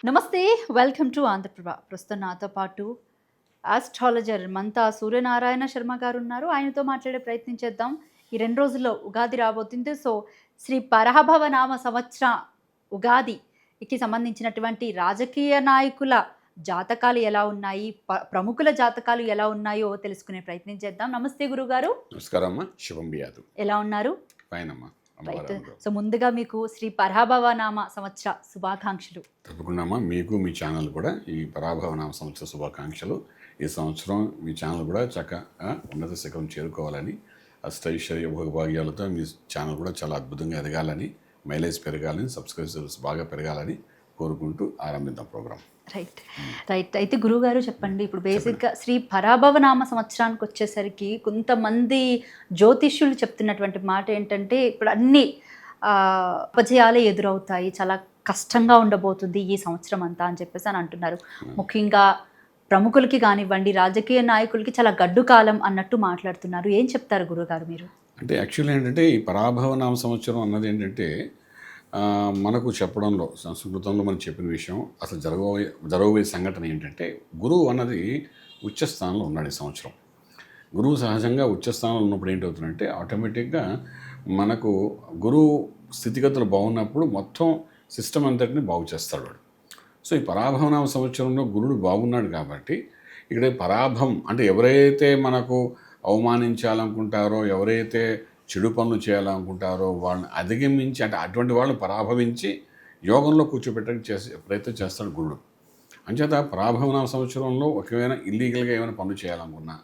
నమస్తే. Welcome to Andhraprabha. ప్రస్తుతం నాతో పాటు ఆస్ట్రాలజర్ మంతా సూర్యనారాయణ శర్మ గారు ఉన్నారు. ఆయనతో మాట్లాడే ప్రయత్నం చేద్దాం. ఈ 2 రోజుల్లో ఉగాది రాబోతుంది. సో, శ్రీ పరాభవ నామ సంవత్సర ఉగాదికి సంబంధించినటువంటి రాజకీయ నాయకుల జాతకాలు ఎలా ఉన్నాయి? ప్రముఖుల జాతకాలు ఎలా ఉన్నాయో తెలుసుకునే ప్రయత్నం చేద్దాం. నమస్తే గురుగారు. నమస్కారం అమ్మా. శుభం బియాదు. ఎలా ఉన్నారు? ఫైన్ అమ్మా. రైట్. సో ముందుగా మీకు శ్రీ పరాభవనామ సంవత్సర శుభాకాంక్షలు. తప్పకుండా అమ్మా, మీకు మీ ఛానల్ కూడా ఈ పరాభవనామ సంవత్సర శుభాకాంక్షలు. ఈ సంవత్సరం మీ ఛానల్ కూడా చక్కగా ఉన్నత శిఖరం చేరుకోవాలని, అష్టైశ్వర్య భోగభాగ్యాలతో మీ ఛానల్ కూడా చాలా అద్భుతంగా ఎదగాలని, మైలేజ్ పెరగాలని, సబ్స్క్రైబర్స్ బాగా పెరగాలని కోరుకుంటూ ఆరంభిద్దాం ప్రోగ్రామ్. Right right. అయితే గురువుగారు చెప్పండి, ఇప్పుడు బేసిక్గా శ్రీ పరాభవనామ సంవత్సరానికి వచ్చేసరికి కొంతమంది జ్యోతిష్యులు చెప్తున్నటువంటి మాట ఏంటంటే, ఇప్పుడు అన్ని అపజయాలే ఎదురవుతాయి, చాలా కష్టంగా ఉండబోతుంది ఈ సంవత్సరం అంతా అని చెప్పేసి అని అంటున్నారు. ముఖ్యంగా ప్రముఖులకి కానివ్వండి, రాజకీయ నాయకులకి చాలా గడ్డు కాలం అన్నట్టు మాట్లాడుతున్నారు. ఏం చెప్తారు గురుగారు మీరు? అంటే యాక్చువల్లీ ఏంటంటే, ఈ పరాభవనామ సంవత్సరం అన్నది ఏంటంటే, మనకు చెప్పడంలో సంస్కృతంలో మనం చెప్పిన విషయం, అసలు జరగబోయే సంఘటన ఏంటంటే, గురువు అన్నది ఉచ్చస్థానంలో ఉన్నాడు ఈ సంవత్సరం. గురువు సహజంగా ఉచ్చస్థానంలో ఉన్నప్పుడు ఏంటవుతుందంటే, ఆటోమేటిక్గా మనకు గురువు స్థితిగతులు బాగున్నప్పుడు మొత్తం సిస్టమ్ అంతటిని బాగు చేస్తాడు వాడు. సో ఈ పరాభవనామ సంవత్సరంలో గురుడు బాగున్నాడు కాబట్టి, ఇక్కడ పరాభవం అంటే ఎవరైతే మనకు అవమానించాలనుకుంటారో, ఎవరైతే చెడు పనులు చేయాలనుకుంటారో వాళ్ళని అధిగమించి, అంటే అటువంటి వాళ్ళని పరాభవించి యోగంలో కూర్చోబెట్టడానికి ప్రయత్నం చేస్తాడు గురుడు. అంచేత పరాభవనామ సంవత్సరంలో ఒకవేళ ఇల్లీగల్గా ఏమైనా పనులు చేయాలనుకున్నా,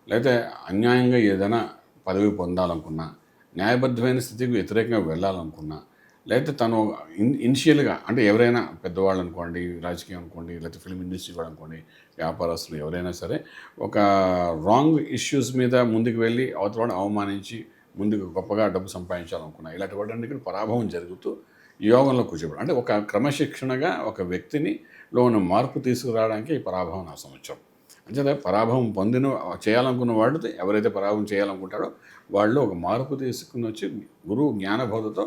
లేకపోతే అన్యాయంగా ఏదైనా పదవి పొందాలనుకున్నా, న్యాయబద్ధమైన స్థితికి వ్యతిరేకంగా వెళ్ళాలనుకున్నా, లేకపోతే తను ఇనిషియల్గా అంటే ఎవరైనా పెద్దవాళ్ళు అనుకోండి, రాజకీయం అనుకోండి, లేకపోతే ఫిల్మ్ ఇండస్ట్రీ కూడా అనుకోండి, వ్యాపారస్తులు ఎవరైనా సరే ఒక రాంగ్ ఇష్యూస్ మీద ముందుకు వెళ్ళి అవతల అవమానించి ముందుకు గొప్పగా డబ్బు సంపాదించాలనుకున్నా, ఇలాంటి వాటి పరాభవం జరుగుతూ యోగంలో కూర్చోబడి, అంటే ఒక క్రమశిక్షణగా ఒక వ్యక్తిని లోని మార్పు తీసుకురావడానికి ఈ పరాభవం నా సంవత్సరం. అంచేత పరాభవం చేయాలనుకున్న వాడు ఎవరైతే పరాభవం చేయాలనుకుంటాడో వాళ్ళు ఒక మార్పు తీసుకుని వచ్చి గురువు జ్ఞానబోధతో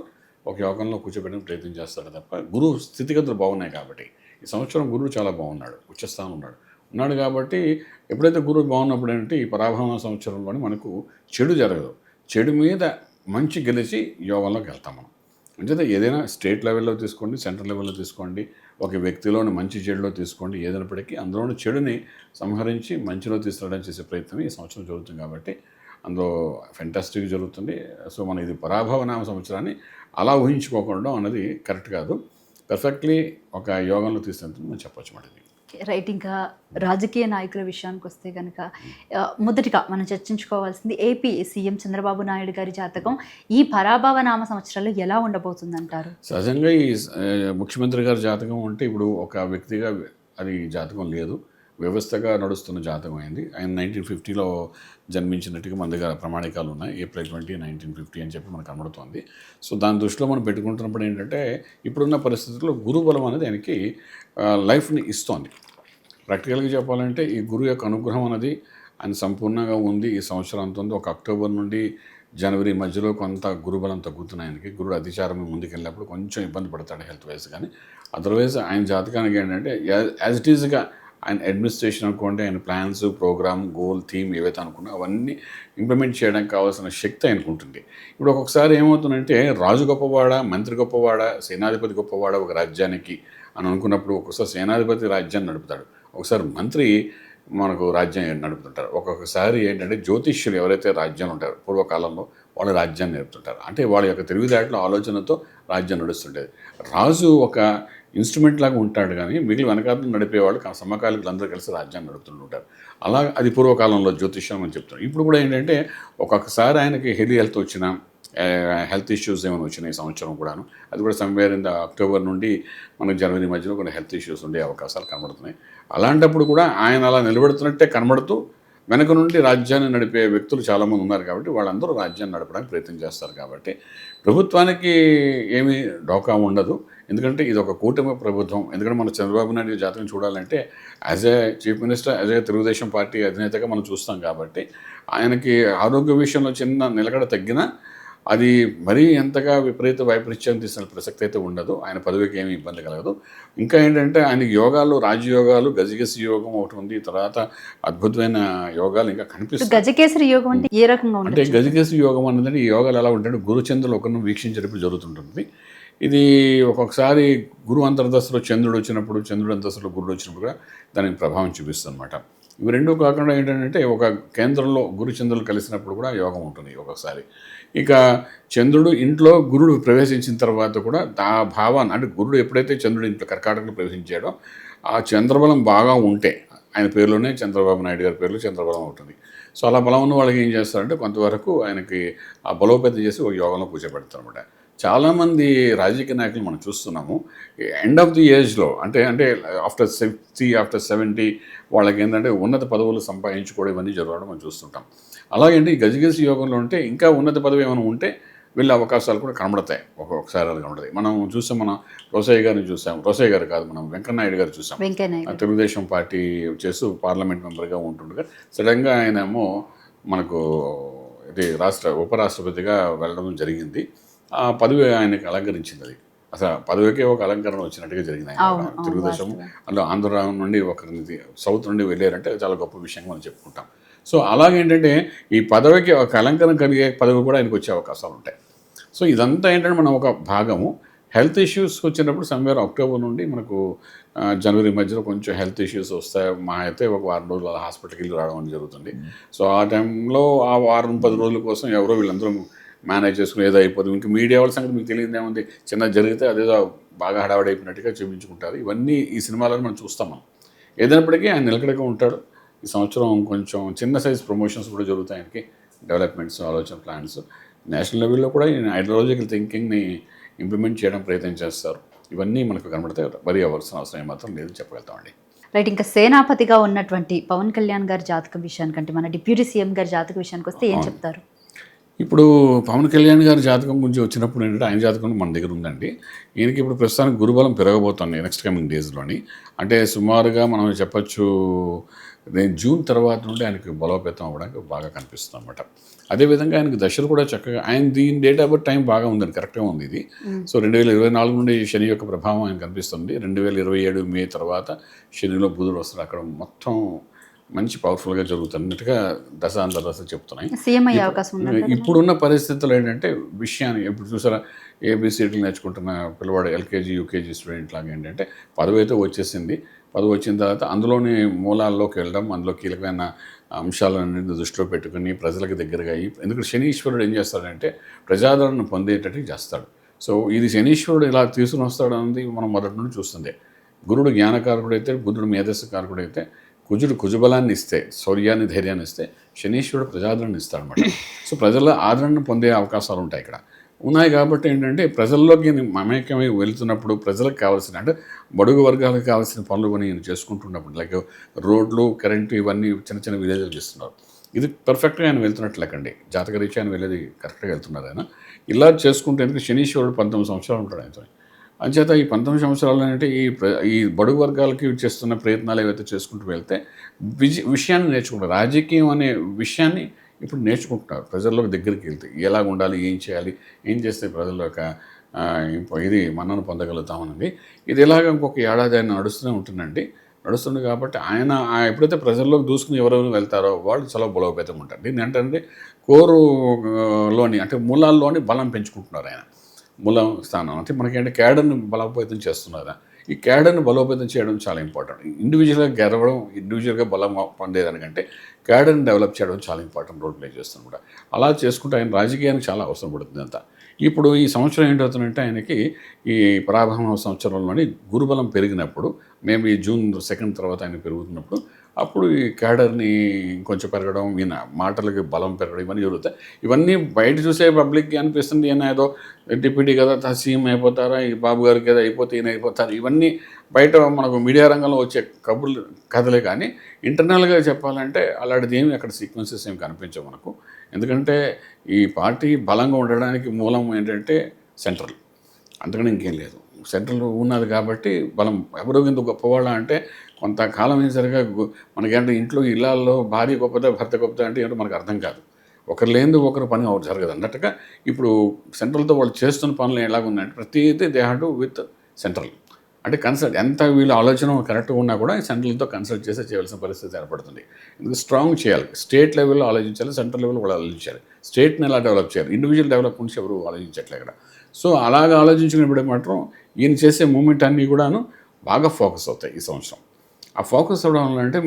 ఒక యోగంలో కూర్చోబెట్టడానికి ప్రయత్నం చేస్తాడు తప్ప, గురువు స్థితిగతులు బాగున్నాయి కాబట్టి ఈ సంవత్సరం గురువు చాలా బాగున్నాడు, ఉచ్చస్థానం ఉన్నాడు కాబట్టి ఎప్పుడైతే గురువు బాగున్నప్పుడు ఏంటంటే ఈ పరాభవ సంవత్సరంలోని మనకు చెడు జరగదు, చెడు మీద మంచి గెలిచి యోగంలోకి వెళ్తాం మనం. అంటే ఏదైనా స్టేట్ లెవెల్లో తీసుకోండి, సెంట్రల్ లెవెల్లో తీసుకోండి, ఒక వ్యక్తిలోని మంచి చెడులో తీసుకోండి, ఏదైనప్పటికీ అందులోని చెడుని సంహరించి మంచిలో తీసుకురావడానికి చేసే ప్రయత్నం ఈ సంవత్సరం జరుగుతుంది కాబట్టి అందులో ఫెంటాస్టిక్ జరుగుతుంది. సో మనం ఇది పరాభవనామ సంవత్సరాన్ని అలా ఊహించుకోకుండా అన్నది కరెక్ట్ కాదు, పర్ఫెక్ట్లీ ఒక యోగంలో తీసుకెళ్తుంది మనం చెప్పొచ్చు మాట. రైట్. ఇంకా రాజకీయ నాయకుల విషయానికి వస్తే కనుక మొదటిగా మనం చర్చించుకోవాల్సింది ఏపీ సీఎం చంద్రబాబు నాయుడు గారి జాతకం ఈ పరాభవనామ సంవత్సరాల్లో ఎలా ఉండబోతుందంటారు? సహజంగా ఈ ముఖ్యమంత్రి గారి జాతకం అంటే ఇప్పుడు ఒక వ్యక్తిగా అది జాతకం లేదు, వ్యవస్థగా నడుస్తున్న జాతకం అయింది. ఆయన 1950లో జన్మించినట్టుగా మన దగ్గర ప్రమాణికాలు ఉన్నాయి, April 20, 1950 అని చెప్పి మనకు కనబడుతుంది. సో దాని దృష్టిలో మనం పెట్టుకుంటున్నప్పుడు ఏంటంటే, ఇప్పుడున్న పరిస్థితుల్లో గురుబలం అనేది ఆయనకి లైఫ్ని ఇస్తోంది. ప్రాక్టికల్గా చెప్పాలంటే ఈ గురువు యొక్క అనుగ్రహం అనేది ఆయన సంపూర్ణంగా ఉంది. ఈ సంవత్సరం అంత ఉంది. ఒక అక్టోబర్ నుండి జనవరి మధ్యలో కొంత గురుబలం తగ్గుతున్నాయి ఆయనకి. గురుడు అతిచారం ముందుకెళ్ళినప్పుడు కొంచెం ఇబ్బంది పడతాడు హెల్త్ వైజ్, కానీ అదర్వైజ్ ఆయన జాతకానికి ఏంటంటే యాజ్ ఇట్ ఈజ్గా ఆయన అడ్మినిస్ట్రేషన్ అనుకోండి, ఆయన ప్లాన్స్, ప్రోగ్రామ్, గోల్, థీమ్ ఏవైతే అనుకున్నా అవన్నీ ఇంప్లిమెంట్ చేయడానికి కావాల్సిన శక్తి ఆయనకు ఉంటుంది. ఇప్పుడు ఒక్కొక్కసారి ఏమవుతుందంటే, రాజు గొప్పవాడా, మంత్రి గొప్పవాడా, సేనాధిపతి గొప్పవాడా ఒక రాజ్యానికి అని అనుకున్నప్పుడు ఒక్కొక్కసారి సేనాధిపతి రాజ్యాన్ని నడుపుతాడు, ఒకసారి మంత్రి మనకు రాజ్యం నడుపుతుంటారు. ఒక్కొక్కసారి ఏంటంటే జ్యోతిష్యులు ఎవరైతే రాజ్యాలు ఉంటారో పూర్వకాలంలో వాళ్ళు రాజ్యాన్ని నడుపుతుంటారు. అంటే వాళ్ళ యొక్క తెలివితేటల ఆలోచనతో రాజ్యం నడుస్తుండేది. రాజు ఒక ఇన్స్ట్రుమెంట్ లాగా ఉంటాడు, కానీ మిగిలిన వెనకాలను నడిపేవాళ్ళు సమకాలికులు అందరూ కలిసి రాజ్యాన్ని నడుపుతుంటారు. అలా అది పూర్వకాలంలో జ్యోతిష్యం అని చెప్తున్నారు. ఇప్పుడు కూడా ఏంటంటే ఒక్కొక్కసారి ఆయనకి హెల్త్ వచ్చిన హెల్త్ ఇష్యూస్ ఏమైనా వచ్చినాయి ఈ సంవత్సరం కూడాను, అది కూడా సమ్వేర్ ఇన్ ద అక్టోబర్ నుండి మనకు జనవరి మధ్యలో కొన్ని హెల్త్ ఇష్యూస్ ఉండే అవకాశాలు కనబడుతున్నాయి. అలాంటప్పుడు కూడా ఆయన అలా నిలబెడుతున్నట్టే కనబడుతూ వెనక నుండి రాజ్యాన్ని నడిపే వ్యక్తులు చాలామంది ఉన్నారు కాబట్టి వాళ్ళందరూ రాజ్యాన్ని నడపడానికి ప్రయత్నం చేస్తారు. కాబట్టి ప్రభుత్వానికి ఏమీ డోకా ఉండదు, ఎందుకంటే ఇది ఒక కూటమి ప్రభుత్వం. ఎందుకంటే మన చంద్రబాబు నాయుడు జాతకం చూడాలంటే as a chief minister, as a Telugudesam party అధినేతగా మనం చూస్తాం కాబట్టి ఆయనకి ఆరోగ్య విషయంలో చిన్న నిలకడ తగ్గినా అది మరీ ఎంతగా విపరీత వైపరీత్యం తీసిన ప్రసక్తి అయితే ఉండదు. ఆయన పదవికి ఏమీ ఇబ్బంది కలగదు. ఇంకా ఏంటంటే ఆయనకి యోగాలు, రాజయోగాలు, గజగేసి యోగం ఒకటి ఉంది. తర్వాత అద్భుతమైన యోగాలు ఇంకా కనిపిస్తాయి. గజకేసరి యోగం అంటే ఏ రకంగా అంటే ఉంటుంది? గజగేసి యోగం అన్నది ఈ యోగాలు ఎలా ఉంటాయంటే గురుచంద్రులు ఒకరిని వీక్షించేటప్పుడు జరుగుతుంటుంది. ఇది ఒక్కొక్కసారి గురువు అంతర్దశలో చంద్రుడు వచ్చినప్పుడు, చంద్రుడు అంతర్దశలో గురుడు వచ్చినప్పుడు కూడా దానికి ప్రభావం చూపిస్తుంది అనమాట. ఇవి రెండూ కాకుండా ఏంటంటే ఒక కేంద్రంలో గురు చంద్రులు కలిసినప్పుడు కూడా యోగం ఉంటుంది ఒక్కొక్కసారి. ఇక చంద్రుడు ఇంట్లో గురుడు ప్రవేశించిన తర్వాత కూడా ఆ భావాన్ని, అంటే గురుడు ఎప్పుడైతే చంద్రుడు ఇంట్లో కర్కాటకంలో ప్రవేశించాడో ఆ చంద్రబలం బాగా ఉంటే, ఆయన పేరులోనే చంద్రబాబు నాయుడు గారి పేరులో చంద్రబలం ఉంటుంది. సో అలా బలం ఉన్న వాళ్ళకి ఏం చేస్తారంటే కొంతవరకు ఆయనకి ఆ బలోపేతం చేసి ఒక యోగంలో కూర్చోబెడతారు అనమాట. చాలామంది రాజకీయ నాయకులు మనం చూస్తున్నాము ఎండ్ ఆఫ్ ది ఏజ్లో, అంటే ఆఫ్టర్ 60 ఆఫ్టర్ 70 వాళ్ళకి ఏంటంటే ఉన్నత పదవులు సంపాదించుకోవడం ఇవన్నీ జరగడం మనం చూస్తుంటాం. అలాగంటే ఈ గజగేసి యోగంలో ఉంటే ఇంకా ఉన్నత పదవి ఏమైనా ఉంటే వెళ్ళే అవకాశాలు కూడా కనబడతాయి. ఒక్కొక్కసారి అది కనబడతాయి. మనం చూసాం, మన రోసయ్య గారిని చూసాం. రోసయ్య గారు కాదు, మనం వెంకయ్యనాయుడు గారు చూసాం. తెలుగుదేశం పార్టీ చేస్తూ పార్లమెంట్ మెంబర్గా ఉంటుండగా సడన్గా ఆయనేమో మనకు ఇది ఉపరాష్ట్రపతిగా వెళ్ళడం జరిగింది. ఆ పదవి ఆయనకి అలంకరించింది. అది అసలు పదవికే ఒక అలంకరణ వచ్చినట్టుగా జరిగింది. ఆయన తెలుగుదేశం అందులో ఆంధ్ర నుండి ఒకరిని సౌత్ నుండి వెళ్ళారంటే చాలా గొప్ప విషయంగా మనం చెప్పుకుంటాం. సో అలాగేంటంటే ఈ పదవికి ఒక అలంకరణ కలిగే పదవి కూడా ఆయనకు వచ్చే అవకాశాలు ఉంటాయి. సో ఇదంతా ఏంటంటే మనం ఒక భాగము. హెల్త్ ఇష్యూస్కి వచ్చినప్పుడు సమ్వేర్ అక్టోబర్ నుండి మనకు జనవరి మధ్యలో కొంచెం హెల్త్ ఇష్యూస్ వస్తాయి. మా అయితే ఒక వారం రోజులు అలా హాస్పిటల్కి వెళ్ళి రావడం అని జరుగుతుంది. సో ఆ టైంలో ఆ వారం 10 రోజుల కోసం ఎవరో వీళ్ళందరూ మేనేజ్ చేసుకుని ఏదో అయిపోతుంది. ఇంక మీడియా వాళ్ళ సంగతి మీకు తెలియదు ఏముంది, చిన్న జరిగితే అదేదో బాగా హడావడి అయిపోయినట్టుగా చూపించుకుంటారు. ఇవన్నీ ఈ సినిమాలను మనం చూస్తాం. మనం ఏదైనప్పటికీ ఆయన నిలకడగా ఉంటాడు. ఈ సంవత్సరం కొంచెం చిన్న సైజ్ ప్రమోషన్స్ కూడా జరుగుతాయి ఆయనకి, డెవలప్మెంట్స్, ఆలోచన ప్లాన్స్. నేషనల్ లెవెల్లో కూడా ఈయన ఐడియాలజికల్ థింకింగ్ని ఇంప్లిమెంట్ చేయడం ప్రయత్నం చేస్తారు. ఇవన్నీ మనకు కనబడితే వరి అవ్వాల్సిన అవసరం ఏమాత్రం లేదని చెప్పగలుగుతామండి. రైట్. ఇంకా సేనాపతిగా ఉన్నటువంటి పవన్ కళ్యాణ్ గారి జాతకం విషయానికంటే మన డిప్యూటీ సీఎం గారి జాతక విషయానికి వస్తే ఏం చెప్తారు? ఇప్పుడు పవన్ కళ్యాణ్ గారి జాతకం గురించి వచ్చినప్పుడు ఏంటంటే ఆయన జాతకం మన దగ్గర ఉందండి. ఈయనకి ఇప్పుడు ప్రస్తుతానికి గురుబలం పెరగబోతుంది నెక్స్ట్ కమింగ్ డేస్లోని. అంటే సుమారుగా మనం చెప్పచ్చు జూన్ తర్వాత నుండి ఆయనకి బలోపేతం అవ్వడానికి బాగా కనిపిస్తుంది అనమాట. అదేవిధంగా ఆయనకి దశలు కూడా చక్కగా, ఆయన దీని డేట్ ఆఫ్ బర్త్ టైం బాగా ఉందండి, కరెక్ట్గా ఉంది ఇది. సో 2024 నుండి శని యొక్క ప్రభావం ఆయన కనిపిస్తుంది. 2027 మే తర్వాత శనిలో బుధుడు వస్తాడు. అక్కడ మొత్తం మంచి పవర్ఫుల్గా జరుగుతున్నట్టుగా దశాంతర్దశ చెప్తున్నాయి. ఇప్పుడున్న పరిస్థితులు ఏంటంటే విషయాన్ని ఇప్పుడు చూసారా, ఏబిసిడీలు నేర్చుకుంటున్న పిల్లవాడు ఎల్కేజీ యూకేజీ స్టూడెంట్ లాగా ఏంటంటే పదవి అయితే వచ్చేసింది. పదవి వచ్చిన తర్వాత అందులోని మూలాల్లోకి వెళ్ళడం, అందులో కీలకమైన అంశాలన్నీ దృష్టిలో పెట్టుకుని ప్రజలకు దగ్గరగా అయ్యి, ఎందుకంటే శనీశ్వరుడు ఏం చేస్తాడంటే ప్రజాదరణ పొందేటట్టు చేస్తాడు. సో ఇది శనీశ్వరుడు ఇలా తీసుకుని వస్తాడు అన్నది మనం మొదటి నుండి చూస్తుంది. గురుడు జ్ఞానకారకుడు అయితే, బుధుడు మేధస్సు కారకుడు అయితే, కుజుడు కుజబలాన్ని ఇస్తే, శౌర్యాన్ని, ధైర్యాన్ని ఇస్తే, శనీశ్వరుడు ప్రజాదరణ ఇస్తాడనమాట. సో ప్రజల ఆదరణను పొందే అవకాశాలు ఉంటాయి ఇక్కడ ఉన్నాయి. కాబట్టి ఏంటంటే ప్రజల్లోకి మమేకమై వెళ్తున్నప్పుడు ప్రజలకు కావాల్సిన, అంటే బడుగు వర్గాలకు కావాల్సిన పనులు కొని చేసుకుంటున్నప్పుడు, లైక్ రోడ్లు, కరెంటు, ఇవన్నీ చిన్న చిన్న విలేజ్లకు ఇస్తున్నారు. ఇది పర్ఫెక్ట్గా ఆయన వెళ్తున్నట్లు లెక్కండి. జాతకరీత్యా ఆయన వెళ్ళేది కరెక్ట్గా వెళ్తున్నారు ఆయన. ఇలా చేసుకుంటే ఎందుకంటే శనీశ్వరుడు 19 సంవత్సరాలు ఉంటాడు ఆయన. అంచేత ఈ 19 సంవత్సరాలు అంటే ఈ బడుగు వర్గాలకి చేస్తున్న ప్రయత్నాలు ఏవైతే చేసుకుంటూ వెళ్తే విషయాన్ని నేర్చుకుంటారు. రాజకీయం అనే విషయాన్ని ఇప్పుడు నేర్చుకుంటున్నారు. ప్రజల్లోకి దగ్గరికి వెళ్తే ఎలా ఉండాలి, ఏం చేయాలి, ఏం చేస్తే ప్రజల్లో ఇది మన్నను పొందగలుగుతామన్నది. ఇది ఇలాగ ఇంకొక ఏడాది ఆయన నడుస్తూనే నడుస్తుంది. కాబట్టి ఆయన ఎప్పుడైతే ప్రజల్లోకి దూసుకుని ఎవరెవరు వెళ్తారో వాళ్ళు చాలా బలోపేతం ఉంటారు. దీన్ని ఏంటంటే కోరులోని, అంటే మూలాల్లోని బలం పెంచుకుంటున్నారు ఆయన. మూలం స్థానం అంటే మనకేంటే క్యాడర్ని బలోపేతం చేస్తున్నారా, ఈ క్యాడర్ని బలోపేతం చేయడం చాలా ఇంపార్టెంట్. ఇండివిజువల్గా గెలవడం, ఇండివిజువల్గా బలం పొందేదానికంటే క్యాడర్ని డెవలప్ చేయడం చాలా ఇంపార్టెంట్ రోల్ ప్లే చేస్తుంది కూడా. అలా చేసుకుంటే ఆయన రాజకీయానికి చాలా అవసరం పడుతుంది అంతా. ఇప్పుడు ఈ సంవత్సరం ఏంటవుతుందంటే ఆయనకి ఈ పరాభవ సంవత్సరంలోని గురుబలం పెరిగినప్పుడు, మేము ఈ జూన్ 2 తర్వాత ఆయన పెరుగుతున్నప్పుడు, అప్పుడు ఈ క్యాడర్ని కొంచెం పెరగడం, ఈయన మాటలకి బలం పెరగడం, ఇవన్నీ జరుగుతాయి. ఇవన్నీ బయట చూసే పబ్లిక్కి అనిపిస్తుంది ఈయన ఏదో డిప్యూటీ కదా, సీఎం అయిపోతారా, ఈ బాబు గారికి ఏదో అయిపోతే ఈయన అయిపోతారు, ఇవన్నీ బయట మనకు మీడియా రంగంలో వచ్చే కథలే. కానీ ఇంటర్నల్గా చెప్పాలంటే అలాంటిది ఏమి అక్కడ సీక్వెన్సెస్ ఏమి కనిపించవు మనకు. ఎందుకంటే ఈ పార్టీ బలంగా ఉండడానికి మూలం ఏంటంటే సెంట్రల్, అంతకని ఇంకేం లేదు. సెంట్రల్ ఉన్నది కాబట్టి బలం. ఎవరో ఎందుకు గొప్పవాళ్ళ అంటే కొంతకాలం అయ్యేసరిగా మనకేంటే ఇంట్లో ఇళ్ళల్లో భార్య గొప్పదా భర్త గొప్పదా అంటే ఏంటో మనకు అర్థం కాదు. ఒకరు లేనిది ఒకరు పని జరగదు అన్నట్టుగా ఇప్పుడు సెంట్రల్తో వాళ్ళు చేస్తున్న పనులు ఎలాగుందంటే ప్రతిదీ they have to with central. అంటే కన్సల్ట్ ఎంత వీళ్ళ ఆలోచన కరెక్ట్గా ఉన్నా కూడా సెంట్రల్తో కన్సల్ట్ చేసి చేయవలసిన పరిస్థితి ఏర్పడుతుంది. ఎందుకు స్ట్రాంగ్ చేయాలి, స్టేట్ లెవెల్లో ఆలోచించాలి, సెంట్రల్ లెవెల్లో కూడా ఆలోచించాలి. స్టేట్ని ఎలా డెవలప్ చేయాలి, ఇండివిజువల్ డెవలప్మెంట్స్ ఎవరు ఆలోచించట్లే ఇక్కడ. సో అలాగ ఆలోచించినప్పుడు మాత్రం ఈయన చేసే మూమెంట్ అన్నీ కూడాను బాగా ఫోకస్ అవుతాయి ఈ సంవత్సరం. ఆ ఫోకస్ అవ్వడం వల్ల అంటే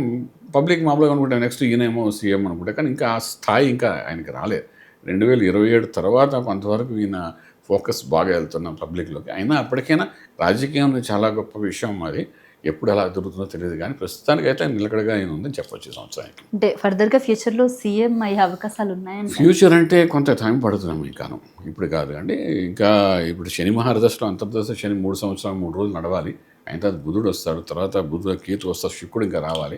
పబ్లిక్ మామూలుగా అనుకుంటే నెక్స్ట్ ఈయనేమో సీఎం అనుకుంటే, కానీ ఇంకా ఆ స్థాయి ఇంకా ఆయనకి రాలేదు. 2027 తర్వాత కొంతవరకు ఈయన ఫోకస్ బాగా వెళ్తున్నాం పబ్లిక్లోకి. అయినా అప్పటికైనా రాజకీయం చాలా గొప్ప విషయం అది. ఎప్పుడు ఎలా దొరుకుతుందో తెలియదు, కానీ ప్రస్తుతానికైతే నిలకడగా ఆయన ఉందని చెప్పొచ్చు ఈ సంవత్సరానికి. అంటే ఫర్దర్గా ఫ్యూచర్లో సీఎం అయ్యే అవకాశాలు ఉన్నాయండి? ఫ్యూచర్ అంటే కొంత టైం పడుతున్నాం ఇంకాను, ఇప్పుడు కాదు. అంటే ఇంకా ఇప్పుడు శని మహారదశలో అంతర్దశ శని 3 సంవత్సరాలు 3 రోజులు నడవాలి. అయిన తర్వాత బుధుడు వస్తాడు, తర్వాత బుధుడు కీర్తి వస్తాడు, శుక్రుడు ఇంకా రావాలి.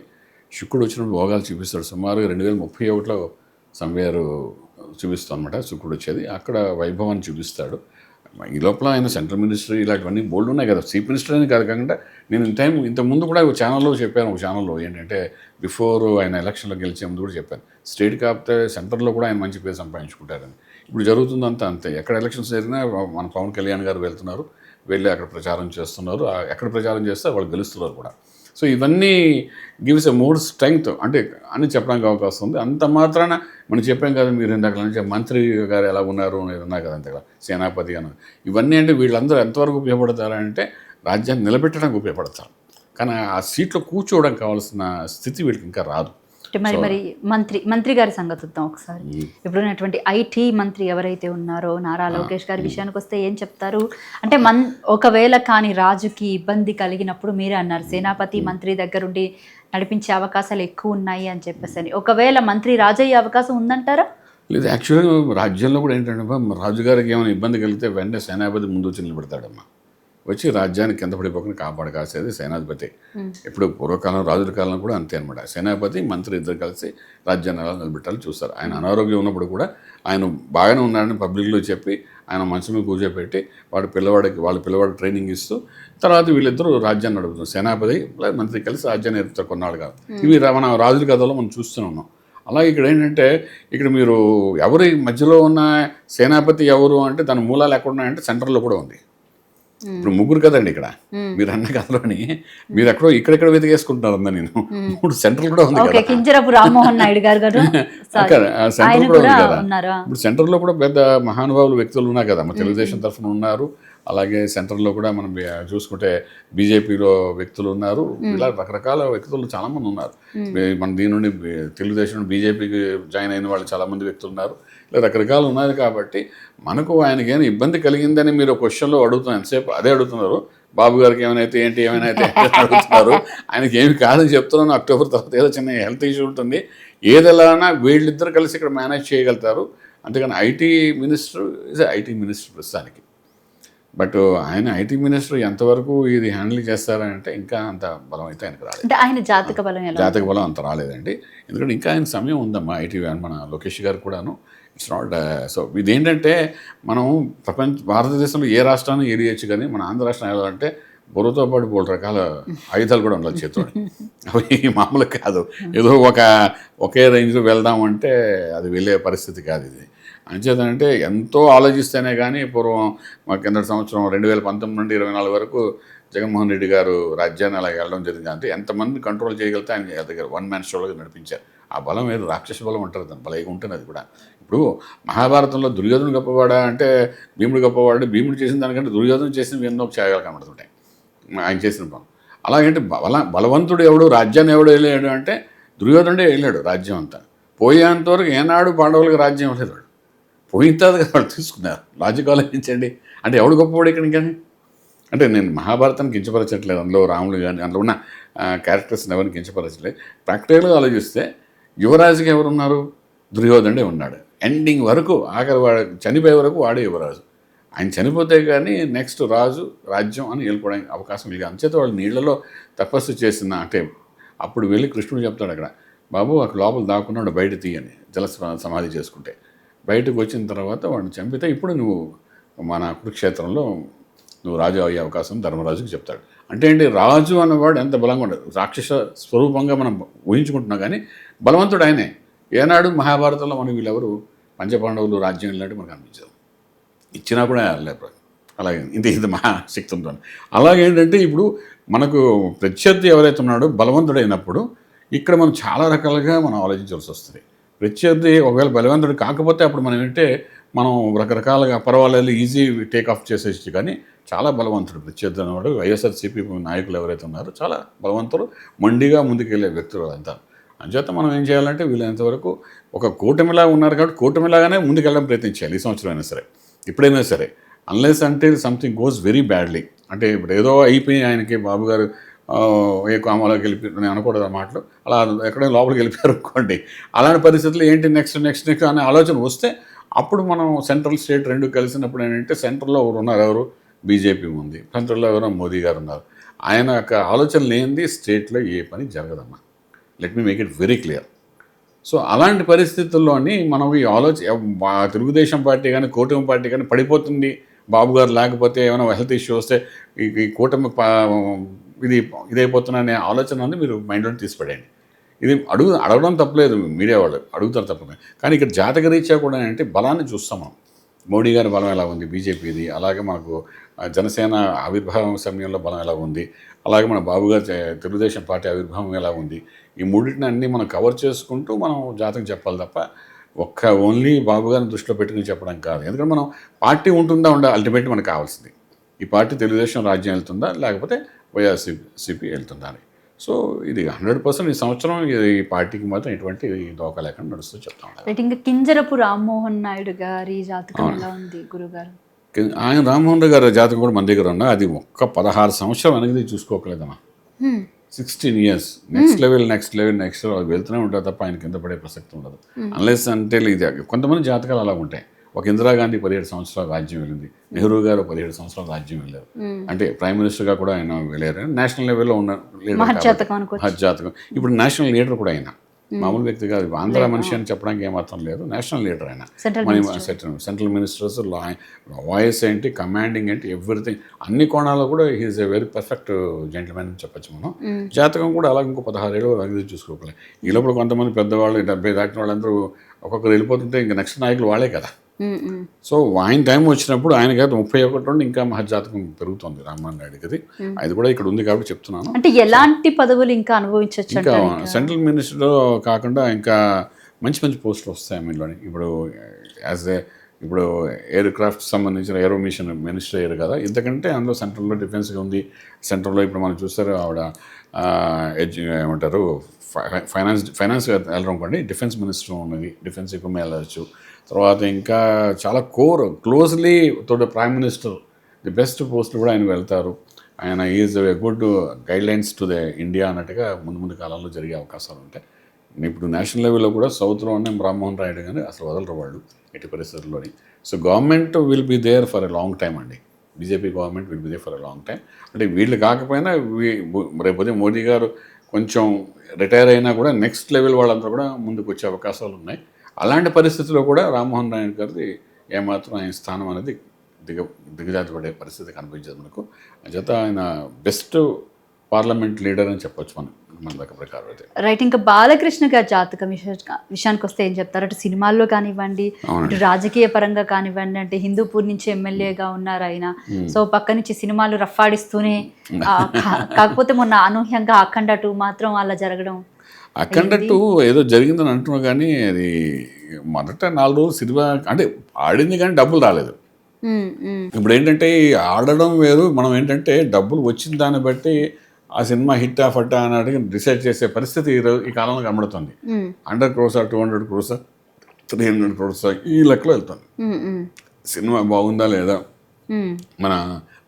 శుక్రుడు వచ్చినప్పుడు భోగాలు చూపిస్తాడు. సుమారుగా 2031లో సంవేరు చూపిస్తాం అనమాట శుక్రుడు వచ్చేది. అక్కడ వైభవాన్ని చూపిస్తాడు. ఈ లోపల ఆయన సెంట్రల్ మినిస్ట్రీ ఇలాంటివన్నీ బోల్డ్ ఉన్నాయి కదా. చీఫ్ మినిస్టర్ అని కాదు, కాకుండా నేను ఇంతకుముందు కూడా ఒక ఛానల్లో చెప్పాను. ఒక ఛానల్లో ఏంటంటే బిఫోర్ ఆయన ఎలక్షన్లో గెలిచే ముందు కూడా చెప్పాను, స్టేట్ కాకపోతే సెంటర్లో కూడా ఆయన మంచి పేరు సంపాదించుకుంటారని. ఇప్పుడు జరుగుతుందంతా అంతే. ఎక్కడ ఎలక్షన్స్ జరిగినా మన పవన్ కళ్యాణ్ గారు వెళ్తున్నారు, వెళ్ళి అక్కడ ప్రచారం చేస్తున్నారు. ఎక్కడ ప్రచారం చేస్తే వాళ్ళు గెలుస్తున్నారు కూడా. సో ఇవన్నీ గివ్స్ ఎ మోర్ స్ట్రెంగ్త్ అంటే అని చెప్పడానికి అవకాశం ఉంది. అంత మాత్రాన మనం చెప్పాం కదా, మీరు ఇందాక నుంచి మంత్రి గారు ఎలా ఉన్నారు ఉన్నా కదా, అంతే కదా, సేనాపతి అని. ఇవన్నీ అంటే వీళ్ళందరూ ఎంతవరకు ఉపయోగపడతారంటే రాజ్యాన్ని నిలబెట్టడానికి ఉపయోగపడతారు, కానీ ఆ సీట్లో కూర్చోవడం కావాల్సిన స్థితి వీళ్ళకి ఇంకా రాదు. మరి మంత్రి గారి సంగతి చూద్దాం ఒకసారి. ఇప్పుడు ఉన్నటువంటి ఐటీ మంత్రి ఎవరైతే ఉన్నారో నారా లోకేష్ గారి విషయానికి వస్తే ఏం చెప్తారు అంటే, ఒకవేళ కానీ రాజుకి ఇబ్బంది కలిగినప్పుడు మీరే అన్నారు సేనాపతి మంత్రి దగ్గరుండి నడిపించే అవకాశాలు ఎక్కువ ఉన్నాయి అని చెప్పేసి. ఒకవేళ మంత్రి రాజు అయ్యే అవకాశం ఉందంటారా? లేదు, యాక్చువల్గా రాజ్యంలో కూడా ఏంటంటే రాజుగారికి ఏమైనా ఇబ్బంది కలిగితే వెంటనే సేనాపతి ముందు వచ్చి నిలబెడతాడమ్మా. వచ్చి రాజ్యాన్ని కింద పడిపోకుండా కాపాడకాల్సేది సేనాధిపతి. ఇప్పుడు పూర్వకాలం రాజుల కాలంలో కూడా అంతే అనమాట. సేనాపతి మంత్రి ఇద్దరు కలిసి రాజ్యాన్ని ఎలా నిలబెట్టాలని చూస్తారు. ఆయన అనారోగ్యం ఉన్నప్పుడు కూడా ఆయన బాగానే ఉన్నాడని పబ్లిక్లో చెప్పి ఆయన మంచం మీద కూర్చోపెట్టి వాళ్ళ పిల్లవాడికి ట్రైనింగ్ ఇస్తూ తర్వాత వీళ్ళిద్దరూ రాజ్యాన్ని నడుపుతారు. సేనాపతి మంత్రి కలిసి రాజ్యాన్ని నేర్పుతారు కొన్నాళ్ళు కాదు. ఇవి మన రాజుల కథలో మనం చూస్తూనే ఉన్నాం. అలాగే ఇక్కడ ఏంటంటే, ఇక్కడ మీరు ఎవరి మధ్యలో ఉన్న సేనాపతి ఎవరు అంటే దాని మూలాలు ఎక్కడున్నాయంటే సెంటర్లో కూడా ఉంది. ఇప్పుడు ముగ్గురు కదండి ఇక్కడ, మీరు అన్న కథలోని మీరు ఎక్కడో ఇక్కడెక్కడ వెతికేసుకుంటున్నారు అందా. నేను ఇప్పుడు సెంట్రల్ కూడా ఉంది కదా, కింజరాపు రామ్మోహన్ నాయుడు గారు సెంట్రల్ కూడా ఉంది కదా. ఇప్పుడు సెంటర్లో కూడా పెద్ద మహానుభావులు వ్యక్తులు ఉన్నారు కదా, మన తెలుగుదేశం తరఫున ఉన్నారు. అలాగే సెంటర్లో కూడా మనం చూసుకుంటే బీజేపీలో వ్యక్తులు ఉన్నారు. ఇలా రకరకాల వ్యక్తులు చాలామంది ఉన్నారు. మన దీని నుండి తెలుగుదేశం నుండి బీజేపీకి జాయిన్ అయిన వాళ్ళు చాలామంది వ్యక్తులు ఉన్నారు. ఇలా రకరకాలు ఉన్నాయి. కాబట్టి మనకు ఆయనకి ఏమైనా ఇబ్బంది కలిగిందని మీరు క్వశ్చన్లో అడుగుతున్నారు, ఎంతసేపు అదే అడుగుతున్నారు. బాబు గారికి ఏమైనా అడుగుతున్నారు. ఆయనకి ఏమి కాదని చెప్తున్నాను. అక్టోబర్ తర్వాత ఏదో చిన్న హెల్త్ ఇష్యూ ఉంటుంది. ఏదెలానా వీళ్ళిద్దరు కలిసి ఇక్కడ మేనేజ్ చేయగలుగుతారు. అంతేగాని ఐటీ మినిస్టర్ ప్రస్తుతానికి. బట్ ఆయన ఐటీ మినిస్టర్ ఎంతవరకు ఇది హ్యాండిల్ చేస్తారంటే ఇంకా అంత బలం అయితే ఆయనకు రాలేదు. అంటే ఆయన జాతక బలం అంత రాలేదండి. ఎందుకంటే ఇంకా ఆయన సమయం ఉందమ్మా. ఐటీ మన లోకేష్ గారు కూడాను ఇట్స్ నాట్. సో ఇదేంటంటే మనం భారతదేశంలో ఏ రాష్ట్రాన్ని ఏరియచ్చు, కానీ మన ఆంధ్ర రాష్ట్రం ఎలా అంటే బుర్రతో పాటు 3 రకాల ఆయుధాలు కూడా ఉండాలి చేతితో. అవి మామూలు కాదు. ఏదో ఒకే రేంజ్లో వెళ్దామంటే అది వెళ్ళే పరిస్థితి కాదు ఇది. అంచేతంటే ఎంతో ఆలోచిస్తేనే కానీ పూర్వం మా కిందటి సంవత్సరం 2019 నుండి 24 వరకు జగన్మోహన్ రెడ్డి గారు రాజ్యాన్ని అలా వెళ్ళడం జరిగింది. అంటే ఎంతమంది కంట్రోల్ చేయగలిగితే ఆయన దగ్గర వన్ మ్యాన్ షోలో నడిపించారు. ఆ బలం ఏదో రాక్షస బలం అంటారు, దాని బలంగా ఉంటుంది అది కూడా. ఇప్పుడు మహాభారతంలో దుర్యోధను గొప్పవాడా అంటే భీముడు గొప్పవాడు. భీముడు చేసిన దానికంటే దుర్యోధన చేసినవి ఎన్నో త్యాగాలు కనబడుతుంటాయి ఆయన చేసిన పనులు. అలాగంటే బలవంతుడు ఎవడు రాజ్యాన్ని ఎవడు వెళ్ళాడు అంటే దుర్యోధనుడే వెళ్ళాడు రాజ్యం అంతా. పోయేంతవరకు ఏనాడు పాండవులకు రాజ్యం లేదు. వాడు పోయిన తర్వాత వాళ్ళు తీసుకున్నారు. లాజిక్ ఆలోచించండి. అంటే ఎవడు గొప్పవాడు ఇక్కడ ఇంకా. అంటే నేను మహాభారతాన్ని కించపరచట్లేదు, అందులో రాముడు కానీ అందులో ఉన్న క్యారెక్టర్స్ని ఎవరిని కించపరచలేదు. ప్రాక్టికల్గా ఆలోచిస్తే యువరాజుకి ఎవరున్నారు? దుర్యోధనుడే ఉన్నాడు. ఎండింగ్ వరకు ఆఖరి వాడు చనిపోయే వరకు వాడే యువరాజు. ఆయన చనిపోతే కానీ నెక్స్ట్ రాజ్యం అని వెళ్ళిపోవడానికి అవకాశం లేదు. అంచేత వాళ్ళు నీళ్లలో తపస్సు చేసిన అంటే అప్పుడు వెళ్ళి కృష్ణుడు చెప్తాడు అక్కడ, బాబు అక్కడ లోపల దాక్కున్నాడు బయట తీయని జల సమాధి చేసుకుంటే. బయటకు వచ్చిన తర్వాత వాడిని చంపితే ఇప్పుడు నువ్వు మన కురుక్షేత్రంలో నువ్వు రాజు అయ్యే అవకాశం ధర్మరాజుకి చెప్తాడు. అంటే ఏంటి, రాజు అన్నవాడు ఎంత బలంగా ఉండదు. రాక్షస స్వరూపంగా మనం ఊహించుకుంటున్నాం, కానీ బలవంతుడు ఆయనే. ఏనాడు మహాభారతంలో మనకి వీళ్ళెవరు పంచపాండవులు రాజ్యం ఇలాంటి మనకు అనిపించదు, ఇచ్చినా కూడా లేకపోతే అలాగే ఇది మహాశక్తి ఉంటుంది. అలాగేంటంటే ఇప్పుడు మనకు ప్రత్యర్థి ఎవరైతే ఉన్నాడో బలవంతుడైనప్పుడు ఇక్కడ మనం చాలా రకాలుగా మనం ఆలోచించాల్సి వస్తుంది. ప్రత్యర్థి ఒకవేళ బలవంతుడు కాకపోతే అప్పుడు మనం ఏంటంటే మనం రకరకాలుగా పర్వాలేదు ఈజీ టేక్ ఆఫ్ చేసేసి, కానీ చాలా బలవంతుడు ప్రత్యర్థి అనేవాడు. వైఎస్ఆర్సీపీ నాయకులు ఎవరైతే ఉన్నారో చాలా బలవంతులు, మొండిగా ముందుకెళ్ళే వ్యక్తులు అంతా. అంచేత మనం ఏం చేయాలంటే వీళ్ళంత వరకు ఒక కూటమిలా ఉన్నారు కాబట్టి కూటమిలాగానే ముందుకెళ్ళడం ప్రయత్నించాలి. ఈ సంవత్సరం అయినా సరే, ఇప్పుడైనా సరే, అన్లెస్ అంటే సంథింగ్ గోస్ వెరీ బ్యాడ్లీ. అంటే ఇప్పుడు ఏదో అయిపోయి ఆయనకి బాబు గారు ఏ కామాలోకి వెళ్ళిపోయి నేను అనకూడదు ఆ మాటలు, అలా ఎక్కడైనా లోపలికి వెళ్ళిపోయారు అనుకోండి, అలాంటి పరిస్థితుల్లో ఏంటి నెక్స్ట్ అనే ఆలోచన వస్తే అప్పుడు మనం సెంట్రల్ స్టేట్ రెండు కలిసినప్పుడు ఏంటంటే సెంట్రల్లో ఎవరు ఉన్నారు, ఎవరు బీజేపీ ఉంది, సెంట్రల్లో ఎవరో మోదీ గారు ఉన్నారు. ఆయన యొక్క ఆలోచన లేనిది స్టేట్లో ఏ పని జరగదమ్మా. Let me make it very clear. So అలాంటి పరిస్థితుల్లోని మనం ఈ తెలుగుదేశం పార్టీ కానీ కూటమి పార్టీ కానీ పడిపోతుంది, బాబు గారు లేకపోతే ఏమైనా హెల్త్ ఇష్యూ వస్తే ఈ కూటమి ఇదైపోతున్నా అనే ఆలోచన అనేది మీరు మైండ్లో తీసిపడేయండి. ఇది అడగడం తప్పలేదు, మీడియా వాళ్ళు అడుగుతారు తప్పలేదు. కానీ ఇక్కడ జాతక రీత్యా కూడా అంటే బలాన్ని చూస్తాం మనం. మోడీ గారి బలం ఎలా ఉంది బీజేపీది, అలాగే మనకు జనసేన ఆవిర్భావం సమయంలో బలం ఎలా ఉంది, అలాగే మన బాబు గారు తెలుగుదేశం పార్టీ ఆవిర్భావం ఎలా ఉంది, ఈ మూడింటిని అన్నీ మనం కవర్ చేసుకుంటూ మనం జాతకం చెప్పాలి తప్ప ఓన్లీ బాబు గారిని దృష్టిలో పెట్టుకుని చెప్పడం కాదు. ఎందుకంటే మనం పార్టీ ఉంటుందా అల్టిమేట్లీ మనకు కావాల్సింది ఈ పార్టీ తెలుగుదేశం రాజ్యం వెళ్తుందా లేకపోతే వైఎస్ఆర్సీపీ వెళ్తుందా అని. సో ఇది 100% ఈ సంవత్సరం ఈ పార్టీకి మాత్రం ఎటువంటి దోకా లేకుండా నడుస్తూ చెప్తాం. ఇంకా కింజరపు రామ్మోహన్ నాయుడు గారి జాతకం ఎలా ఉంది గురుగారు? ఆయన రామ్మోహన్ రావు గారి జాతకం కూడా మన దగ్గర ఉన్నా, అది ఒక్క 16 సంవత్సరం అనేది చూసుకోకలేదమ్మా. 16 years నెక్స్ట్ లెవెల్ వెళ్తూనే ఉంటారు తప్ప ఆయన కింద పడే ప్రసక్తి ఉండదు. అన్లెస్ అంటే ఇది కొంతమంది జాతకాలు అలా ఉంటాయి. ఒక ఇందిరాగాంధీ 17 సంవత్సరాలు రాజ్యం వెళ్ళింది, నెహ్రూ గారు 17 సంవత్సరాలు రాజ్యం వెళ్ళారు, అంటే ప్రైమ్ మినిస్టర్గా కూడా ఆయన వెళ్ళారు. నేషనల్ లెవెల్లో ఉన్న జాతకం. ఇప్పుడు నేషనల్ లీడర్ కూడా ఆయన, మామూలు వ్యక్తి కాదు, ఆంధ్ర మనిషి అని చెప్పడానికి ఏమాత్రం లేదు, నేషనల్ లీడర్ ఆయన. సెంట్రల్ మినిస్టర్స్, వాయిస్ ఏంటి, కమాండింగ్ ఏంటి, ఎవ్రీథింగ్ అన్ని కోణాల్లో కూడా he's a very perfect gentlemen అని చెప్పచ్చు మనం. జాతకం కూడా అలాగే ఇంకో 16 ఏళ్ళు అది చూసుకోగలరు. ఈ లోపల కొంతమంది పెద్దవాళ్ళు 70 దాటిన వాళ్ళందరూ ఒక్కొక్కరు వెళ్ళిపోతుంటే ఇంకా నెక్స్ట్ నాయకులు వాళ్ళే కదా. సో ఆయన టైం వచ్చినప్పుడు ఆయనకి 31 నుండి ఇంకా మహజాతకం పెరుగుతుంది రామ్మోహన్ నాయుడుకి. అది కూడా ఇక్కడ ఉంది కాబట్టి చెప్తున్నాను. అంటే ఎలాంటి పదవులు ఇంకా అనుభవించవచ్చు? ఇంకా సెంట్రల్ మినిస్టర్ కాకుండా ఇంకా మంచి మంచి పోస్టులు వస్తాయి మీలోని. ఇప్పుడు ఎయిర్ క్రాఫ్ట్ సంబంధించిన ఏరో మిషన్ మినిస్టర్ అయ్యారు కదా, ఇంతకంటే అందులో సెంట్రల్లో డిఫెన్స్గా ఉంది. సెంట్రల్లో ఇప్పుడు మనం చూస్తారు ఆవిడ ఏమంటారు ఫైనాన్స్ వెళ్ళనుకోండి, డిఫెన్స్ మినిస్టర్ ఉన్నది, డిఫెన్స్ ఎక్కువ వెళ్ళవచ్చు. తర్వాత ఇంకా చాలా క్లోజ్లీ తోటి prime minister the best post కూడా ఆయన వెళ్తారు. ఆయన is a good guidelines to the India అన్నట్టుగా ముందు కాలంలో జరిగే అవకాశాలు ఉంటాయి. ఇప్పుడు నేషనల్ లెవెల్లో కూడా సౌత్లోనే రామ్మోహన్ రాయుడు కానీ అసలు వదలరు వాళ్ళు ఎట్టి పరిస్థితుల్లోని. So government will be there for a long time అండి. BJP government will be there for a long time. అంటే వీళ్ళు కాకపోయినా రేపొద్దు మోదీ గారు కొంచెం రిటైర్ అయినా కూడా నెక్స్ట్ లెవెల్ వాళ్ళంతా కూడా ముందుకు వచ్చే అవకాశాలు ఉన్నాయి. అలాంటి పరిస్థితుల్లో కూడా రామ్మోహన్ నాయుడు గారిది ఏమాత్రం ఆయన స్థానం అనేది దిగజారిపడే పరిస్థితి కనిపించదు మనకు. అంచేత ఆయన బెస్ట్ పార్లమెంట్ లీడర్ అని చెప్పొచ్చు మన దగ్గర ప్రకారం అయితే. రైట్. ఇంకా బాలకృష్ణ గారి జాతకం విషయానికి వస్తే ఏం చెప్తారు? అటు సినిమాల్లో కానివ్వండి, ఇటు రాజకీయ పరంగా కానివ్వండి, అంటే హిందూపూర్ నుంచి ఎమ్మెల్యేగా ఉన్నారు ఆయన. సో పక్క నుంచి సినిమాలు రఫాడిస్తూనే, కాకపోతే మొన్న అనూహ్యంగా అఖండ 2 మాత్రం అలా జరగడం. అఖండ 2 ఏదో జరిగిందని అంటున్నా, కానీ అది మొదట 4 రోజులు సినిమా అంటే ఆడింది కానీ డబ్బులు రాలేదు. ఇప్పుడు ఏంటంటే ఆడడం వేరు, మనం ఏంటంటే డబ్బులు వచ్చిన దాన్ని బట్టి ఆ సినిమా హిట్ ఆఫ్ అట్టా అని డిసైడ్ చేసే పరిస్థితి ఈ కాలంలో కనబడుతుంది. 100 crores 200 crores 300 crores ఈ లెక్కలో వెళ్తుంది. సినిమా బాగుందా లేదా, మన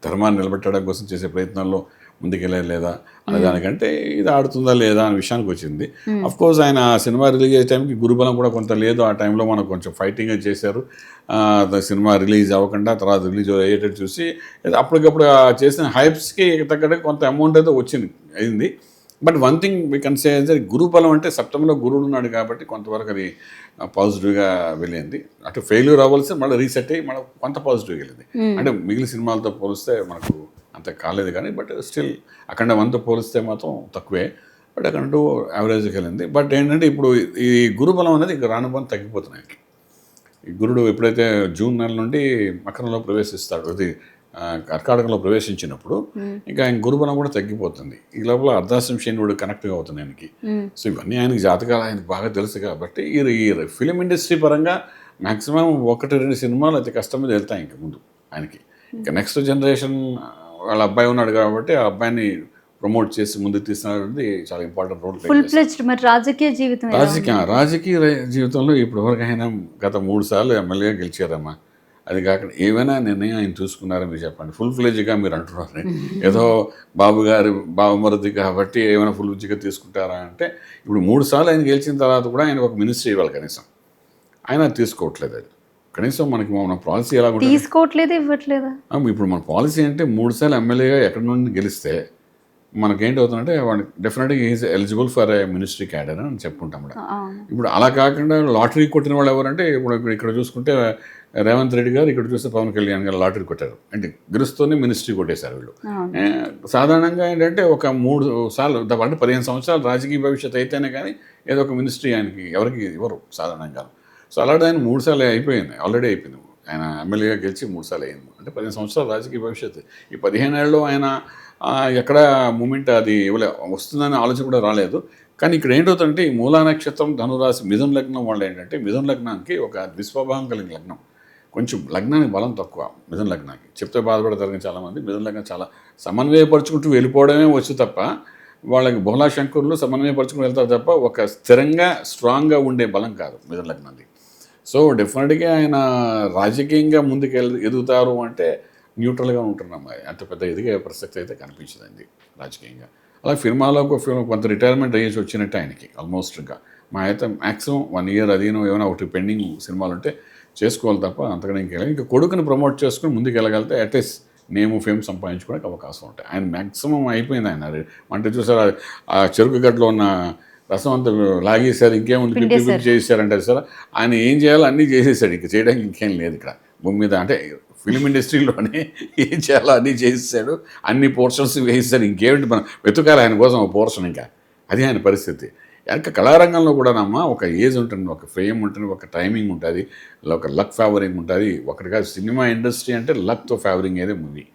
ధర్మాన్ని నిలబెట్టడం కోసం చేసే ప్రయత్నాల్లో ముందుకెళ్ళే లేదా అనే దానికంటే ఇది ఆడుతుందా లేదా అనే విషయానికి వచ్చింది. అఫ్కోర్స్ ఆయన సినిమా రిలీజ్ అయ్యే టైంకి గురుబలం కూడా కొంత లేదు. ఆ టైంలో మనం కొంచెం ఫైటింగ్ చేశారు. సినిమా రిలీజ్ అవ్వకుండా తర్వాత రిలీజ్ అయ్యేటట్టు చూసి అప్పటికప్పుడు చేసిన హైప్స్కి తగ్గట్టు కొంత అమౌంట్ అయితే అయింది. But one thing we can say గురుబలం అంటే సప్తమంలో గురుడు ఉన్నాడు కాబట్టి కొంతవరకు అది పాజిటివ్గా వెళ్ళింది. అటు ఫెయిల్యూర్ అవ్వాల్సి మళ్ళీ రీసెట్ అయ్యి మళ్ళీ కొంత పాజిటివ్గా వెళ్ళింది. అంటే మిగిలిన సినిమాలతో పోలిస్తే మనకు అంత కాలేదు కానీ, బట్ స్టిల్ అఖండ 1తో పోలిస్తే మాత్రం తక్కువే. బట్ అక్కడ టూ యావరేజ్కి వెళ్ళింది. బట్ ఏంటంటే ఇప్పుడు ఈ గురుబలం అనేది ఇక రానుబలం తగ్గిపోతున్నాయి. ఈ గురుడు ఎప్పుడైతే జూన్ నెల నుండి మకరంలో ప్రవేశిస్తాడు, అది కర్కాటకంలో ప్రవేశించినప్పుడు ఇంకా ఆయన గురుబలం కూడా తగ్గిపోతుంది. ఈ లోపల అర్ధాశ్రం శనివుడు కనెక్ట్గా అవుతుంది ఆయనకి. సో ఇవన్నీ ఆయనకి జాతకాలు ఆయనకి బాగా తెలుసు కాబట్టి ఈ ఫిలిం ఇండస్ట్రీ పరంగా మ్యాక్సిమం 1-2 సినిమాలు అతి కష్టం మీద వెళ్తాయి ఇంక ముందు ఆయనకి. ఇంకా నెక్స్ట్ జనరేషన్ వాళ్ళ అబ్బాయి ఉన్నాడు కాబట్టి ఆ అబ్బాయిని ప్రమోట్ చేసి ముందుకు తీసుకున్నది చాలా ఇంపార్టెంట్ రోల్. ఫుల్ ఫ్లెజ్డ్ మరి రాజకీయ జీవితం రాజకీయ జీవితంలో ఇప్పటివరకైనా గత 3 సార్లు ఎమ్మెల్యేగా గెలిచారమ్మా. అది కాకుండా ఏమైనా నిర్ణయం ఆయన చూసుకున్నారో మీరు చెప్పండి. ఫుల్ ఫ్లెజ్గా మీరు అంటున్నారు, ఏదో బాబు గారి బావమరిది కాబట్టి ఏమైనా ఫుల్ ఫ్లెజ్గా తీసుకుంటారా అంటే, ఇప్పుడు 3 సార్లు ఆయన గెలిచిన తర్వాత కూడా ఆయన ఒక మినిస్ట్రీ ఇవ్వాలి కనీసం. ఆయన తీసుకోవట్లేదు. అది కనీసం మనకి మన పాలసీ ఎలా ఉంటుంది, తీసుకోవట్లేదు, ఇవ్వట్లేదా? ఇప్పుడు మన పాలసీ అంటే 3 సార్లు ఎమ్మెల్యేగా ఎక్కడి నుండి గెలిస్తే మనకేంటి అవుతుందంటే వాడికి డెఫినెట్గా is eligible for a ministry cadre అని చెప్పుకుంటాం. ఇప్పుడు అలా కాకుండా లాటరీ కొట్టిన వాళ్ళు ఎవరంటే, ఇప్పుడు ఇక్కడ చూసుకుంటే రేవంత్ రెడ్డి గారు, ఇక్కడ చూస్తే పవన్ కళ్యాణ్ గారు లాటరీ కొట్టారు అంటే గెలుస్తూనే మినిస్ట్రీ కొట్టేశారు వీళ్ళు. సాధారణంగా ఏంటంటే ఒక 3 సార్లు అంటే 15 సంవత్సరాలు రాజకీయ భవిష్యత్తు అయితేనే కానీ ఏదో ఒక మినిస్ట్రీ ఆయనకి ఎవరికి ఇవ్వరు సాధారణంగా. సో అలాంటి ఆయన 3 సార్లు అయిపోయింది, ఆల్రెడీ అయిపోయింది. ఆయన ఎమ్మెల్యేగా గెలిచి 3 సార్లు అయింది అంటే 15 సంవత్సరాలు రాజకీయ భవిష్యత్తు. ఈ 15 ఏళ్ళలో ఆయన ఎక్కడ మూమెంట్ అది వస్తుందనే ఆలోచన కూడా రాలేదు. కానీ ఇక్కడ ఏంటవుతుందంటే ఈ మూలా నక్షత్రం ధనురాశి మిథున లగ్నం వాళ్ళు ఏంటంటే, మిథున లగ్నానికి ఒక దుస్వభావం కలిగిన లగ్నం. కొంచెం లగ్నానికి బలం తక్కువ మిథున లగ్నానికి. చెప్తే బాధపడతారు చాలామంది. మిథున లగ్నం చాలా సమన్వయపరుచుకుంటూ వెళ్ళిపోవడమే వచ్చు తప్ప, వాళ్ళకి బహుళా శంకరులు సమన్వయపరుచుకుని వెళ్తారు తప్ప ఒక స్థిరంగా స్ట్రాంగ్గా ఉండే బలం కాదు మిథున లగ్నానికి. సో డెఫినెట్గా ఆయన రాజకీయంగా ముందుకు ఎదుగుతారు అంటే న్యూట్రల్గా ఉంటున్నాం. అంత పెద్ద ఎదిగే ప్రసక్తి అయితే కనిపించదండి రాజకీయంగా. అలా సినిమాలో కొంత రిటైర్మెంట్ ఏజ్ వచ్చినట్టు ఆయనకి ఆల్మోస్ట్. ఇంకా మా అయితే మ్యాక్సిమం 1 ఇయర్ అదీను ఏమైనా ఒకటి పెండింగ్ సినిమాలు ఉంటే చేసుకోవాలి తప్ప అంతకన్నా ఇంకెళ్ళాలి. ఇంకా కొడుకుని ప్రమోట్ చేసుకుని ముందుకు వెళ్ళగలిగితే అట్లీస్ట్ నేము ఫేమ్ సంపాదించుకోవడానికి అవకాశం ఉంటాయి. ఆయన మ్యాక్సిమం అయిపోయింది. ఆయన అంటే చూసారా ఆ చెరుకు గడ్డలో ఉన్న రసం అంతా లాగేశారు, ఇంకేముంది పిప్పి చేశారంటారు సార్. ఆయన ఏం చేయాలో అన్నీ చేసేసాడు, ఇంకా చేయడానికి ఇంకేం లేదు ఇక్కడ భూమి మీద. అంటే ఫిలిం ఇండస్ట్రీలోనే ఏం చేయాలో అన్నీ చేసేసాడు, అన్ని పోర్షన్స్ వేసేసాడు. ఇంకేమిటి మనం వెతుకాలి ఆయన కోసం ఒక పోర్షన్. ఇంకా అది ఆయన పరిస్థితి. ఇంకా కళారంగంలో కూడానమ్మా ఒక ఏజ్ ఉంటుంది, ఒక ఫేమ్ ఉంటుంది, ఒక టైమింగ్ ఉంటుంది, ఒక లక్ ఫేవరింగ్ ఉంటుంది. ఒకటిగా సినిమా ఇండస్ట్రీ అంటే లక్తో ఫేవరింగ్ ఏదే మూవీ.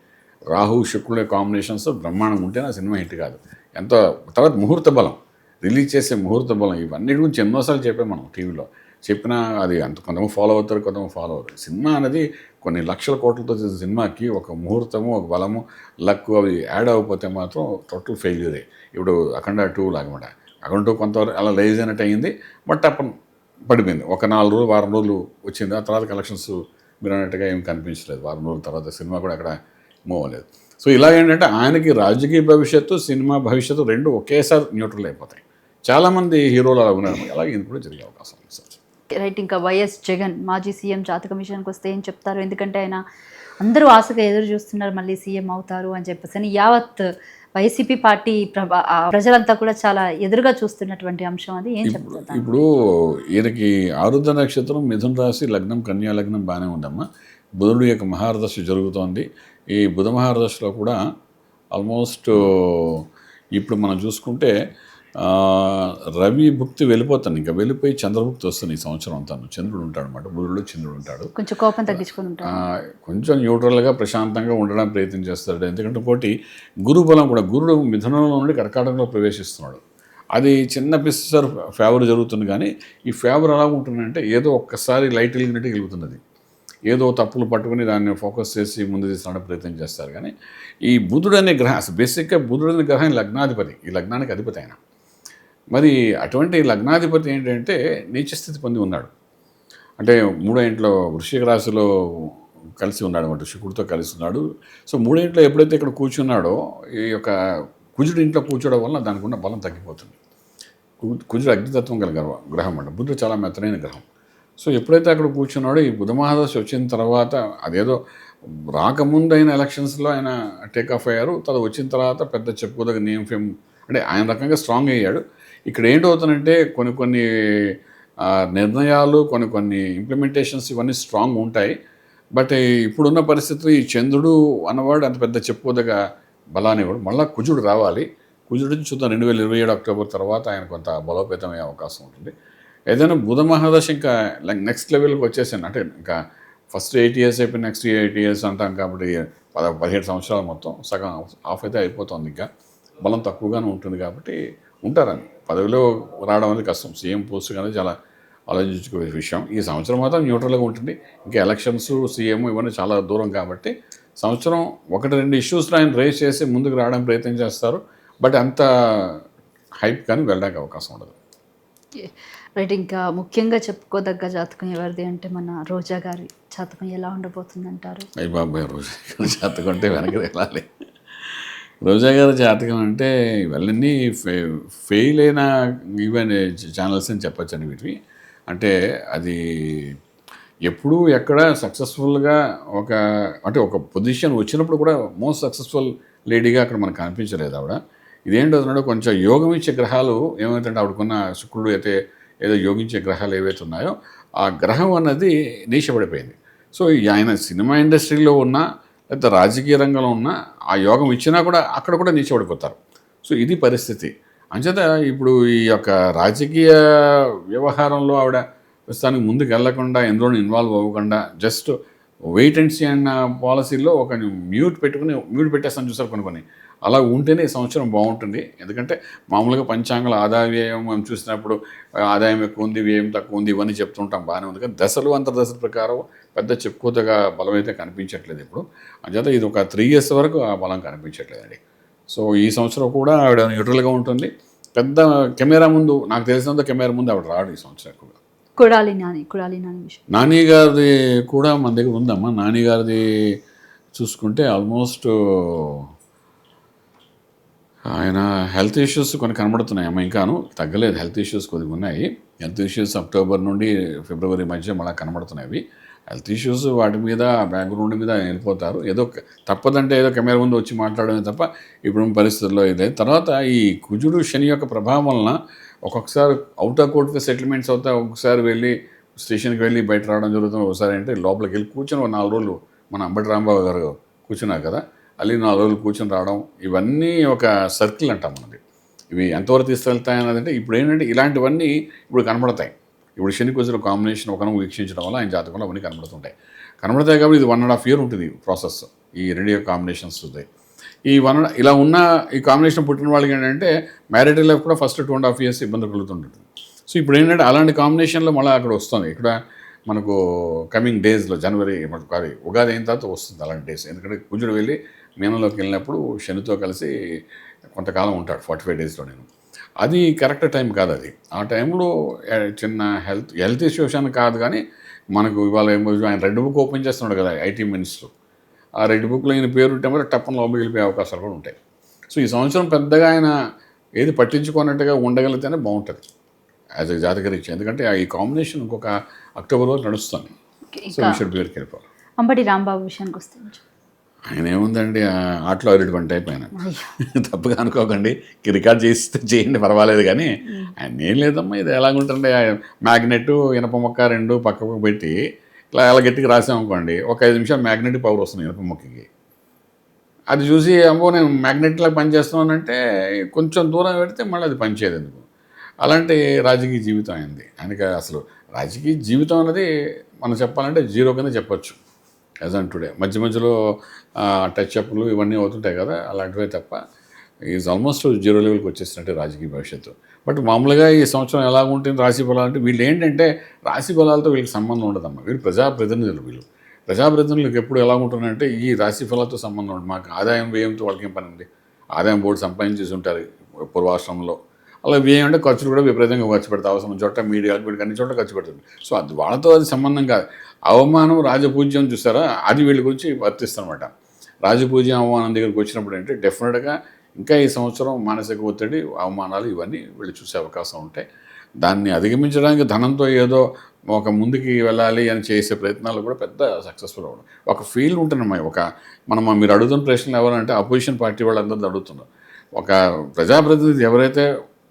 రాహు శుక్రుల కాంబినేషన్స్ బ్రహ్మాండంగా ఉంటే నా సినిమా హిట్ కాదు. ఎంతో తర్వాత ముహూర్త బలం, రిలీజ్ చేసే ముహూర్త బలం, ఇవన్నీ గురించి ఎన్నోసార్లు చెప్పాం మనం టీవీలో. చెప్పినా అది అంత కొంతమంది ఫాలో అవుతారు, కొంతమంది ఫాలో అవుతారు. సినిమా అనేది కొన్ని లక్షల కోట్లతో చేసిన సినిమాకి ఒక ముహూర్తము, ఒక బలము, లక్ అవి యాడ్ అవ్వకపోతే మాత్రం టోటల్ ఫెయిల్యూరే. ఇప్పుడు అఖండ 2 లాగమాట, అఖండ 2 కొంతవరకు అలా రైజ్ అయినట్టు అయింది. బట్ అప్పుడు పడిపోయింది. ఒక 4 రోజులు, వారం రోజులు వచ్చింది. ఆ తర్వాత కలెక్షన్స్ మీరు అన్నట్టుగా ఏం కనిపించలేదు. వారం రోజుల తర్వాత సినిమా కూడా అక్కడ మూవ్ అవ్వలేదు. సో ఇలా ఏంటంటే ఆయనకి రాజకీయ భవిష్యత్తు, సినిమా భవిష్యత్తు రెండు ఒకేసారి న్యూట్రల్ అయిపోతాయి. చాలామంది హీరోలు అలా ఉన్నారు. అలాగే ఇది కూడా జరిగే అవకాశం ఉంది సార్. రైట్. ఇంకా వైఎస్ జగన్ మాజీ సీఎం జాతక విషయానికి వస్తే ఏం చెప్తారు? ఎందుకంటే ఆయన అందరూ ఆశగా ఎదురు చూస్తున్నారు మళ్ళీ సీఎం అవుతారు అని చెప్పేసి అని. యావత్ వైసీపీ పార్టీ ప్రజలంతా కూడా చాలా ఎదురుగా చూస్తున్నటువంటి అంశం అది. ఏం చెప్తారు? ఇప్పుడు ఈయనకి ఆరుద్ర నక్షత్రం, మిథున రాశి, లగ్నం కన్యా లగ్నం బాగానే ఉందమ్మా. బుధుడు యొక్క మహారదశ జరుగుతోంది. ఈ బుధ మహారదశలో కూడా ఆల్మోస్ట్ ఇప్పుడు మనం చూసుకుంటే రవి భుక్తి వెళ్ళిపోతాను, ఇంకా వెళ్ళిపోయి చంద్రభుక్తి వస్తుంది ఈ సంవత్సరం అంతా. చంద్రుడు ఉంటాడు అనమాట, బుధుడు చంద్రుడు ఉంటాడు. కొంచెం కోపం తగ్గించుకొని ఉంటాడు, కొంచెం న్యూట్రల్గా ప్రశాంతంగా ఉండడానికి ప్రయత్నం చేస్తాడు. ఎందుకంటే ఇంకోటి గురు బలం కూడా, గురుడు మిథునంలో నుండి కర్కాటకంలో ప్రవేశిస్తున్నాడు. అది చిన్న పిస్సర్ ఫేవర్ జరుగుతుంది. కానీ ఈ ఫేవర్ ఎలా ఉంటుందంటే ఏదో ఒక్కసారి లైట్ వెలిగినట్టు వెలుగుతున్నది. ఏదో తప్పులు పట్టుకుని దాన్ని ఫోకస్ చేసి ముందు తీసుకురావడానికి ప్రయత్నం చేస్తారు. కానీ ఈ బుధుడు అనే గ్రహం అసలు బేసిక్గా బుధుడు అనే గ్రహం లగ్నాధిపతి, ఈ లగ్నానికి అధిపతి ఆయన. మరి అటువంటి లగ్నాధిపతి ఏంటంటే నీచస్థితి పొంది ఉన్నాడు. అంటే 3వ ఇంట్లో వృశ్చిక రాశిలో కలిసి ఉన్నాడు అనమాట, శుక్రుడితో కలిసి ఉన్నాడు. సో 3వ ఇంట్లో ఎప్పుడైతే ఇక్కడ కూర్చున్నాడో, ఈ యొక్క కుజుడు ఇంట్లో కూర్చోవడం వల్ల దానికి ఉన్న బలం తగ్గిపోతుంది. కుజుడు అగ్నితత్వం గల గ్రహం అంట, బుధుడు చాలా మెత్తనైన గ్రహం. సో ఎప్పుడైతే అక్కడ కూర్చున్నాడో, ఈ బుధ మహాదశ వచ్చిన తర్వాత అదేదో రాకముందైన ఎలక్షన్స్లో ఆయన టేకాఫ్ అయ్యారు. తర్వాత వచ్చిన తర్వాత పెద్ద చెప్పుకోదగ్గ నేమ్ ఫేమ్ అంటే ఆయన రకంగా స్ట్రాంగ్ అయ్యాడు. ఇక్కడ ఏంటవుతుందంటే కొన్ని నిర్ణయాలు, కొన్ని ఇంప్లిమెంటేషన్స్ ఇవన్నీ స్ట్రాంగ్ ఉంటాయి. బట్ ఇప్పుడున్న పరిస్థితులు ఈ చంద్రుడు అన్నవాడు అంత పెద్ద చెప్పుకోదగ్గ బలాన్ని ఇవ్వడు. మళ్ళీ కుజుడు రావాలి. కుజుడు చూద్దాం 2027 అక్టోబర్ తర్వాత ఆయన కొంత బలోపేతమయ్యే అవకాశం ఉంటుంది. ఏదైనా బుధ మహాదశ ఇంకా నెక్స్ట్ లెవెల్కి వచ్చేసాను, అంటే ఇంకా ఫస్ట్ 8 ఇయర్స్ అయిపోయి నెక్స్ట్ 8 ఇయర్స్ అంటాం కాబట్టి 17 సంవత్సరాలు మొత్తం సగం ఆఫ్ అయితే అయిపోతుంది. ఇంకా బలం తక్కువగానే ఉంటుంది కాబట్టి ఉంటారని పదవిలో రావడం అనేది కష్టం. సీఎం పోస్ట్ కానీ చాలా ఆలోచించుకునే విషయం. ఈ సంవత్సరం మాత్రం న్యూట్రల్గా ఉంటుంది. ఇంకా ఎలక్షన్స్, సీఎం ఇవన్నీ చాలా దూరం కాబట్టి సంవత్సరం 1-2 ఇష్యూస్లో ఆయన రేస్ చేసి ముందుకు రావడానికి ప్రయత్నం చేస్తారు. బట్ అంత హైప్ కానీ వెళ్ళడానికి అవకాశం ఉండదు. రైట్. ఇంకా ముఖ్యంగా చెప్పుకోదగ్గ జాతకం ఎవరిది అంటే మన రోజా గారి జాతకం ఎలా ఉండబోతుంది అంటారు? అయ్యి బాబాయ్, రోజా గారి జాతకం అంటే వెనక్కి వెళ్ళాలి. రోజా గారి జాతకం అంటే ఇవన్నీ ఫెయిల్ అయిన ఈవెన్ ఛానల్స్ అని చెప్పచ్చండి వీటివి. అంటే అది ఎప్పుడూ ఎక్కడ సక్సెస్ఫుల్గా ఒక పొజిషన్ వచ్చినప్పుడు కూడా మోస్ట్ సక్సెస్ఫుల్ లేడీగా అక్కడ మనకు కనిపించలేదు ఆవిడ. ఇదేంటో కొంచెం యోగం ఇచ్చే గ్రహాలు ఏమైతుంటే ఆవిడకున్న శుక్రుడు అయితే ఏదో యోగించే గ్రహాలు ఏవైతే ఉన్నాయో ఆ గ్రహం అన్నది నీచపడిపోయింది. సో ఆయన సినిమా ఇండస్ట్రీలో ఉన్న లేదా రాజకీయ రంగంలో ఉన్న ఆ యోగం ఇచ్చినా కూడా అక్కడ కూడా నీచపడిపోతారు. సో ఇది పరిస్థితి. అంచేత ఇప్పుడు ఈ యొక్క రాజకీయ వ్యవహారంలో ఆవిడ ప్రస్తుతానికి ముందుకు వెళ్లకుండా, ఎందులోనూ ఇన్వాల్వ్ అవ్వకుండా జస్ట్ వెయిట్ అండ్ సీ అన్న పాలసీలో ఒక మ్యూట్ పెట్టేస్తాను చూసారు కొన్ని అలా ఉంటేనే ఈ సంవత్సరం బాగుంటుంది. ఎందుకంటే మామూలుగా పంచాంగాల ఆదాయ వ్యయం మనం చూసినప్పుడు ఆదాయం ఎక్కువ ఉంది, వ్యయం తక్కువ ఉంది, ఇవన్నీ చెప్తుంటాం, బాగానే ఉంది. కానీ దశలు అంతర్దశల ప్రకారం పెద్ద చెప్పుకోతగా బలం అయితే కనిపించట్లేదు ఇప్పుడు. అంచేత ఇది ఒక 3 years వరకు ఆ బలం కనిపించట్లేదండి. సో ఈ సంవత్సరం కూడా ఆవిడ న్యూట్రల్గా ఉంటుంది. పెద్ద కెమెరా ముందు, నాకు తెలిసినంత కెమెరా ముందు ఆవిడ రాడు ఈ సంవత్సరం ఎక్కువగా. కొడాలి నాని విషయం, నాని గారిది కూడా మన దగ్గర ఉందమ్మా. నాని గారిది చూసుకుంటే ఆల్మోస్ట్ ఆయన హెల్త్ ఇష్యూస్ కొన్ని కనబడుతున్నాయమ్మా, ఇంకాను తగ్గలేదు. హెల్త్ ఇష్యూస్ కొద్దిగా ఉన్నాయి. హెల్త్ ఇష్యూస్ అక్టోబర్ నుండి ఫిబ్రవరి మధ్య మళ్ళీ కనబడుతున్నాయి. హెల్త్ ఇష్యూస్ వాటి మీద బ్యాక్గ్రౌండ్ మీద వెళ్ళిపోతారు. ఏదో తప్పదంటే ఏదో కెమెరా ముందు వచ్చి మాట్లాడమే తప్ప ఇప్పుడు పరిస్థితుల్లో ఇదే. తర్వాత ఈ కుజుడు శని యొక్క ప్రభావం వలన ఒక్కొక్కసారి అవుట్ ఆఫ్ కోర్ట్ సెటిల్మెంట్స్ అవుతాయి. ఒక్కొక్కసారి వెళ్ళి స్టేషన్కి వెళ్ళి బయట రావడం జరుగుతుంది. ఒకసారి అంటే లోపలికి వెళ్ళి కూర్చొని 4 రోజులు మన అంబటి రాంబాబు గారు కూర్చున్నారు కదా, అల్లి 4 రోజులు కూర్చొని రావడం, ఇవన్నీ ఒక సర్కిల్ అంటాం మనది. ఇవి ఎంతవరకు తీసుకెళ్తాయి అన్నదంటే ఇప్పుడు ఏంటంటే ఇలాంటివన్నీ ఇప్పుడు కనబడతాయి. ఇప్పుడు శని కుజుల కాంబినేషన్ ఒకను వీక్షించడం వల్ల ఆయన జాతకంలో అవన్నీ కనబడుతుంటాయి కాబట్టి ఇది 1.5 year ఉంటుంది ప్రాసెస్. ఈ 2 కాంబినేషన్స్ ఉంటాయి. ఈ ఇలా ఉన్న ఈ కాంబినేషన్ పుట్టిన వాళ్ళకి ఏంటంటే మ్యారిటల్ లైఫ్ కూడా ఫస్ట్ 2.5 years ఇబ్బంది కలుగుతుంటుంది. సో ఇప్పుడు ఏంటంటే అలాంటి కాంబినేషన్లో మళ్ళీ అక్కడ వస్తుంది. ఇక్కడ మనకు కమింగ్ డేస్లో జనవరి ఉగాది అయిన తర్వాత వస్తుంది అలాంటి డేస్. ఎందుకంటే కుజుడు వెళ్ళి మీనంలోకి వెళ్ళినప్పుడు శనితో కలిసి కొంతకాలం ఉంటాడు, 45 daysలో. అది కరెక్ట్ టైం కాదు అది. ఆ టైంలో చిన్న హెల్త్ ఇష్యూస్ అని కాదు, కానీ మనకు ఇవాళ ఆయన రెడ్ బుక్ ఓపెన్ చేస్తున్నాడు కదా ఐటీ మినిస్టర్. ఆ రెడ్ బుక్లో ఆయన పేరు ఉంటే మరి టప్పని లోపలికి వెళ్ళిపోయే అవకాశాలు కూడా ఉంటాయి. సో ఈ సంవత్సరం పెద్దగా ఆయన ఏది పట్టించుకున్నట్టుగా ఉండగలిగితేనే బాగుంటుంది యాజ్ ఎ జాతకరీత్యా. ఎందుకంటే ఈ కాంబినేషన్ ఇంకొక అక్టోబర్ వరకు నడుస్తుంది. సో విషయం పేరుకి వెళ్ళిపోవాలి. అంబటి రాంబాబు విషయానికి వస్తే ఆయన ఏముందండి, ఆటలో అరటి అయిపోయినా తప్పుగా అనుకోకండి, రికార్డ్ చేయండి పర్వాలేదు, కానీ ఆయన ఏం లేదమ్మా. ఇది ఎలాగుంటుంది, మ్యాగ్నెట్ ఇనప మొక్క 2 పక్కకు పెట్టి ఇలా గట్టిగా రాసామనుకోండి, ఒక 5 నిమిషాలు మ్యాగ్నెటిక్ పవర్ వస్తుంది ఇనప మొక్కకి. అది చూసి అమ్మో నేను మ్యాగ్నెట్లాగా పనిచేస్తున్నానంటే కొంచెం దూరం పెడితే మళ్ళీ అది పనిచేయదు. ఎందుకు అలాంటి రాజకీయ జీవితం అయింది ఆయనకి. అసలు రాజకీయ జీవితం అనేది మనం చెప్పాలంటే 0 కింద చెప్పొచ్చు యాజ్ ఆన్ టుడే. మధ్యలో టచ్ అప్లు ఇవన్నీ అవుతుంటాయి కదా, అలాంటివే తప్ప ఈజ్ ఆల్మోస్ట్ 0 లెవెల్కి వచ్చేసినట్టే రాజకీయ భవిష్యత్తు. బట్ మామూలుగా ఈ సంవత్సరం ఎలా ఉంటుంది రాశి బలాలు అంటే, వీళ్ళు ఏంటంటే రాశి బలాలతో వీళ్ళకి సంబంధం ఉండదమ్మా. వీళ్ళు ప్రజాప్రతినిధులు. ప్రజాప్రతినిధులకు ఎప్పుడు ఎలా ఉంటుందంటే ఈ రాశి ఫలాలతో సంబంధం ఉంటుంది. మాకు ఆదాయం వ్యయంతో వాళ్ళకి ఏం పని ఉంది, ఆదాయం బోర్డు సంపాదించేసి ఉంటారు పూర్వాశ్రమంలో. అలా వ్యయం అంటే ఖర్చులు కూడా విపరీతంగా ఖర్చు పెడతారు. అవసరం చోట మీడియాకి వీళ్ళకి అన్ని చోట్ల ఖర్చు పెడుతుంది. సో అది వాళ్ళతో అది సంబంధం కాదు. అవమానం రాజపూజ్యం చూసారా, అది వీళ్ళ గురించి వర్తిస్తుందన్నమాట. రాజపూజ్యం అవమానం దగ్గరికి వచ్చినప్పుడు అంటే డెఫినెట్గా ఇంకా ఈ సంవత్సరం మానసిక ఒత్తిడి, అవమానాలు ఇవన్నీ వీళ్ళు చూసే అవకాశం ఉంటాయి. దాన్ని అధిగమించడానికి ధనంతో ఏదో ఒక ముందుకి వెళ్ళాలి అని చేసే ప్రయత్నాలు కూడా పెద్ద సక్సెస్ఫుల్ అవ్వడం. ఒక ఫీల్డ్ ఉంటుందమ్మా. మీరు అడుగుతున్న ప్రశ్నలు ఎవరంటే అపోజిషన్ పార్టీ వాళ్ళందరూ అడుగుతున్నారు. ఒక ప్రజాప్రతినిధి ఎవరైతే